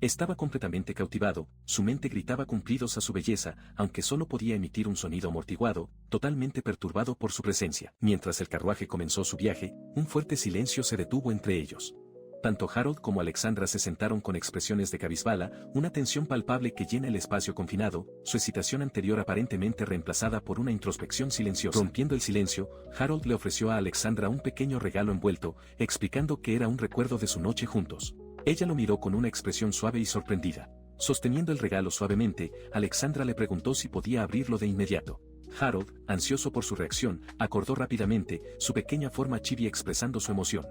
Estaba completamente cautivado, su mente gritaba cumplidos a su belleza, aunque solo podía emitir un sonido amortiguado, totalmente perturbado por su presencia. Mientras el carruaje comenzó su viaje, un fuerte silencio se detuvo entre ellos. Tanto Harold como Alexandra se sentaron con expresiones de cabizbala, una tensión palpable que llena el espacio confinado, su excitación anterior aparentemente reemplazada por una introspección silenciosa. Rompiendo el silencio, Harold le ofreció a Alexandra un pequeño regalo envuelto, explicando que era un recuerdo de su noche juntos. Ella lo miró con una expresión suave y sorprendida. Sosteniendo el regalo suavemente, Alexandra le preguntó si podía abrirlo de inmediato. Harold, ansioso por su reacción, acordó rápidamente, su pequeña forma chibi expresando su emoción.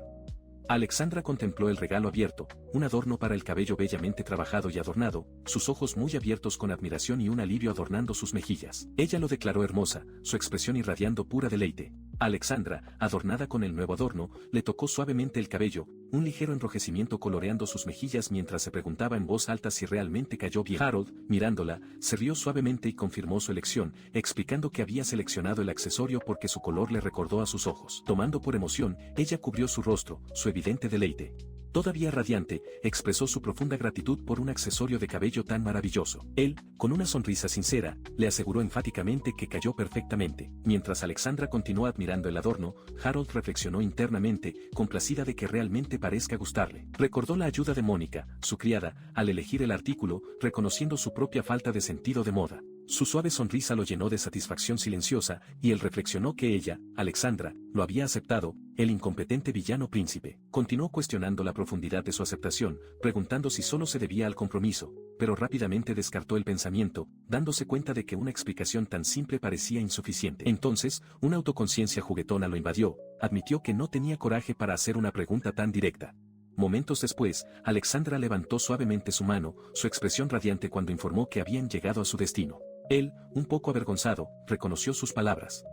Alexandra contempló el regalo abierto, un adorno para el cabello bellamente trabajado y adornado, sus ojos muy abiertos con admiración y un alivio adornando sus mejillas. Ella lo declaró hermosa, su expresión irradiando pura deleite. Alexandra, adornada con el nuevo adorno, le tocó suavemente el cabello, un ligero enrojecimiento coloreando sus mejillas mientras se preguntaba en voz alta si realmente cayó bien. Harold, mirándola, se rió suavemente y confirmó su elección, explicando que había seleccionado el accesorio porque su color le recordó a sus ojos. Tomando por emoción, ella cubrió su rostro, su evidente deleite. Todavía radiante, expresó su profunda gratitud por un accesorio de cabello tan maravilloso. Él, con una sonrisa sincera, le aseguró enfáticamente que cayó perfectamente. Mientras Alexandra continuó admirando el adorno, Harold reflexionó internamente, complacida de que realmente parezca gustarle. Recordó la ayuda de Mónica, su criada, al elegir el artículo, reconociendo su propia falta de sentido de moda. Su suave sonrisa lo llenó de satisfacción silenciosa, y él reflexionó que ella, Alexandra, lo había aceptado, el incompetente villano príncipe. Continuó cuestionando la profundidad de su aceptación, preguntando si solo se debía al compromiso, pero rápidamente descartó el pensamiento, dándose cuenta de que una explicación tan simple parecía insuficiente. Entonces, una autoconciencia juguetona lo invadió, admitió que no tenía coraje para hacer una pregunta tan directa. Momentos después, Alexandra levantó suavemente su mano, su expresión radiante cuando informó que habían llegado a su destino. Él, un poco avergonzado, reconoció sus palabras.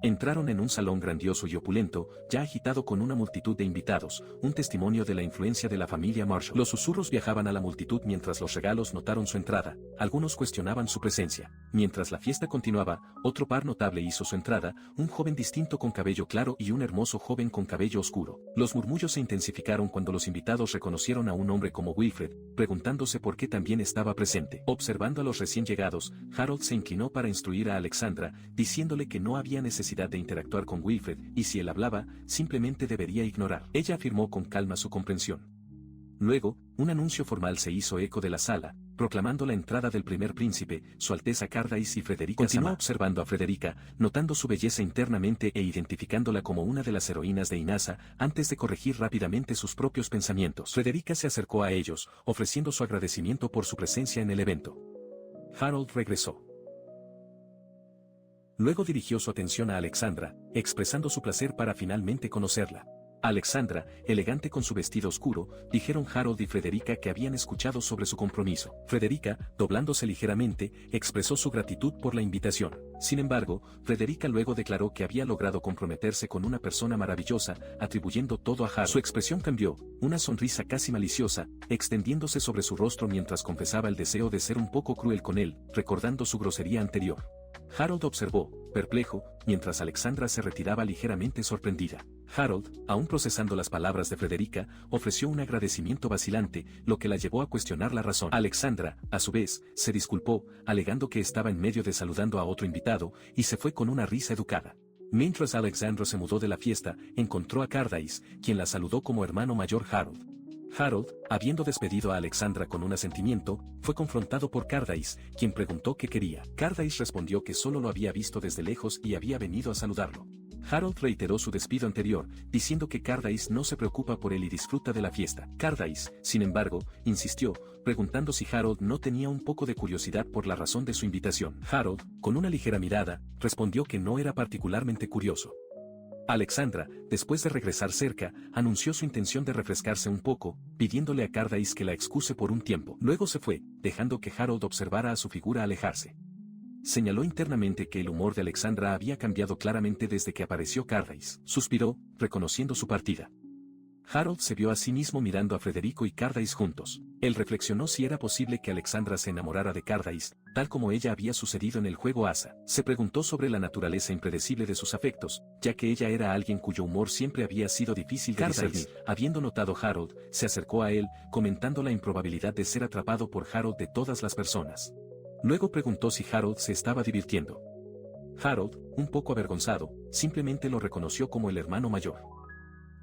Entraron en un salón grandioso y opulento, ya agitado con una multitud de invitados, un testimonio de la influencia de la familia Marshall. Los susurros viajaban a la multitud mientras los regalos notaron su entrada, algunos cuestionaban su presencia. Mientras la fiesta continuaba, otro par notable hizo su entrada, un joven distinto con cabello claro y un hermoso joven con cabello oscuro. Los murmullos se intensificaron cuando los invitados reconocieron a un hombre como Wilfred, preguntándose por qué también estaba presente. Observando a los recién llegados, Harold se inclinó para instruir a Alexandra, diciéndole que no había necesidad de interactuar con Wilfred, y si él hablaba, simplemente debería ignorar. Ella afirmó con calma su comprensión. Luego, un anuncio formal se hizo eco de la sala, proclamando la entrada del primer príncipe, Su Alteza Cardace y Frederica. Continuó observando a Frederica, notando su belleza internamente e identificándola como una de las heroínas de Inasa, antes de corregir rápidamente sus propios pensamientos. Frederica se acercó a ellos, ofreciendo su agradecimiento por su presencia en el evento. Harold regresó. Luego dirigió su atención a Alexandra, expresando su placer para finalmente conocerla. Alexandra, elegante con su vestido oscuro, dijeron Harold y Frederica que habían escuchado sobre su compromiso. Frederica, doblándose ligeramente, expresó su gratitud por la invitación. Sin embargo, Frederica luego declaró que había logrado comprometerse con una persona maravillosa, atribuyendo todo a Harold. Su expresión cambió, una sonrisa casi maliciosa, extendiéndose sobre su rostro mientras confesaba el deseo de ser un poco cruel con él, recordando su grosería anterior. Harold observó, perplejo, mientras Alexandra se retiraba ligeramente sorprendida. Harold, aún procesando las palabras de Frederica, ofreció un agradecimiento vacilante, lo que la llevó a cuestionar la razón. Alexandra, a su vez, se disculpó, alegando que estaba en medio de saludando a otro invitado, y se fue con una risa educada. Mientras Alexandra se mudó de la fiesta, encontró a Cardace, quien la saludó como hermano mayor Harold. Harold, habiendo despedido a Alexandra con un asentimiento, fue confrontado por Cardace, quien preguntó qué quería. Cardace respondió que solo lo había visto desde lejos y había venido a saludarlo. Harold reiteró su despido anterior, diciendo que Cardace no se preocupa por él y disfruta de la fiesta. Cardace, sin embargo, insistió, preguntando si Harold no tenía un poco de curiosidad por la razón de su invitación. Harold, con una ligera mirada, respondió que no era particularmente curioso. Alexandra, después de regresar cerca, anunció su intención de refrescarse un poco, pidiéndole a Cardace que la excuse por un tiempo. Luego se fue, dejando que Harold observara a su figura alejarse. Señaló internamente que el humor de Alexandra había cambiado claramente desde que apareció Cardace. Suspiró, reconociendo su partida. Harold se vio a sí mismo mirando a Frederico y Cardace juntos. Él reflexionó si era posible que Alexandra se enamorara de Cardace, tal como ella había sucedido en el juego Asa. Se preguntó sobre la naturaleza impredecible de sus afectos, ya que ella era alguien cuyo humor siempre había sido difícil de discernir. Habiendo notado Harold, se acercó a él, comentando la improbabilidad de ser atrapado por Harold de todas las personas. Luego preguntó si Harold se estaba divirtiendo. Harold, un poco avergonzado, simplemente lo reconoció como el hermano mayor.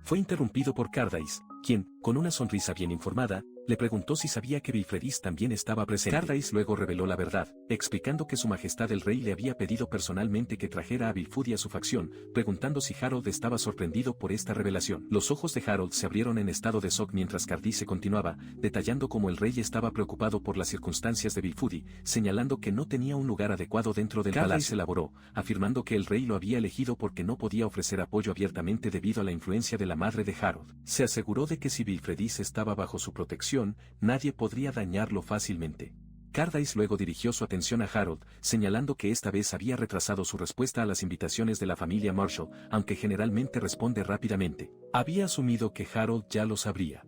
Fue interrumpido por Cardace, quien, con una sonrisa bien informada, le preguntó si sabía que Vilfredis también estaba presente. Cardace luego reveló la verdad, explicando que su majestad el rey le había pedido personalmente que trajera a Vilfudi a su facción, preguntando si Harold estaba sorprendido por esta revelación. Los ojos de Harold se abrieron en estado de shock mientras Cardace continuaba, detallando cómo el rey estaba preocupado por las circunstancias de Vilfudi, señalando que no tenía un lugar adecuado dentro del palacio. Cardace elaboró, afirmando que el rey lo había elegido porque no podía ofrecer apoyo abiertamente debido a la influencia de la madre de Harold. Se aseguró de que si Vilfredis estaba bajo su protección, nadie podría dañarlo fácilmente. Cardace luego dirigió su atención a Harold, señalando que esta vez había retrasado su respuesta a las invitaciones de la familia Marshall, aunque generalmente responde rápidamente. Había asumido que Harold ya lo sabría.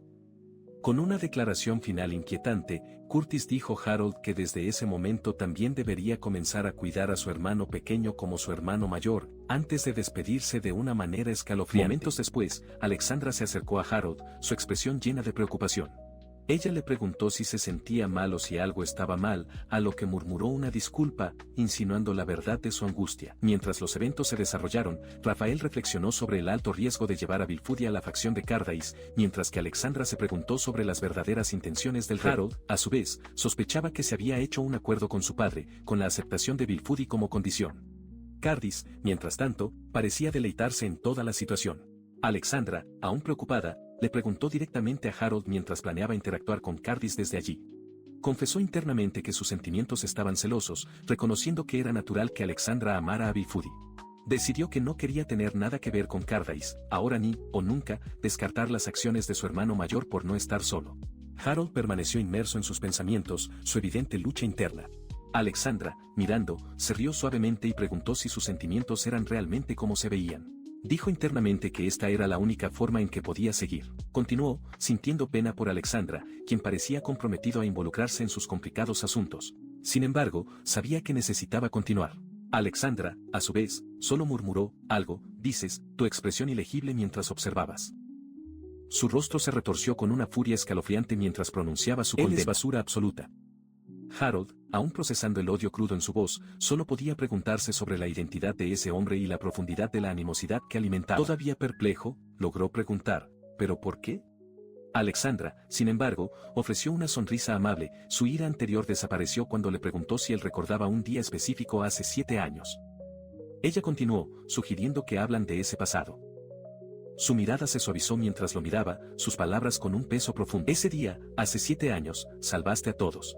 Con una declaración final inquietante, Curtis dijo a Harold que desde ese momento también debería comenzar a cuidar a su hermano pequeño como su hermano mayor, antes de despedirse de una manera escalofriante. Momentos después, Alexandra se acercó a Harold, su expresión llena de preocupación. Ella le preguntó si se sentía mal o si algo estaba mal, a lo que murmuró una disculpa, insinuando la verdad de su angustia. Mientras los eventos se desarrollaron, Rafael reflexionó sobre el alto riesgo de llevar a Vilfudi a la facción de Cardace, mientras que Alexandra se preguntó sobre las verdaderas intenciones del rey. Harold, a su vez, sospechaba que se había hecho un acuerdo con su padre, con la aceptación de Vilfudi como condición. Cardace, mientras tanto, parecía deleitarse en toda la situación. Alexandra, aún preocupada, le preguntó directamente a Harold mientras planeaba interactuar con Cardace desde allí. Confesó internamente que sus sentimientos estaban celosos, reconociendo que era natural que Alexandra amara a Vilfudi. Decidió que no quería tener nada que ver con Cardace, ahora ni, o nunca, descartar las acciones de su hermano mayor por no estar solo. Harold permaneció inmerso en sus pensamientos, su evidente lucha interna. Alexandra, mirando, se rió suavemente y preguntó si sus sentimientos eran realmente como se veían. Dijo internamente que esta era la única forma en que podía seguir. Continuó, sintiendo pena por Alexandra, quien parecía comprometido a involucrarse en sus complicados asuntos. Sin embargo, sabía que necesitaba continuar. Alexandra, a su vez, solo murmuró, algo, dices, tu expresión ilegible mientras observabas. Su rostro se retorció con una furia escalofriante mientras pronunciaba su condena. Él es basura absoluta. Harold, aún procesando el odio crudo en su voz, solo podía preguntarse sobre la identidad de ese hombre y la profundidad de la animosidad que alimentaba. Todavía perplejo, logró preguntar, ¿pero por qué? Alexandra, sin embargo, ofreció una sonrisa amable, su ira anterior desapareció cuando le preguntó si él recordaba un día específico hace 7 años. Ella continuó, sugiriendo que hablan de ese pasado. Su mirada se suavizó mientras lo miraba, sus palabras con un peso profundo. Ese día, hace 7 años, salvaste a todos.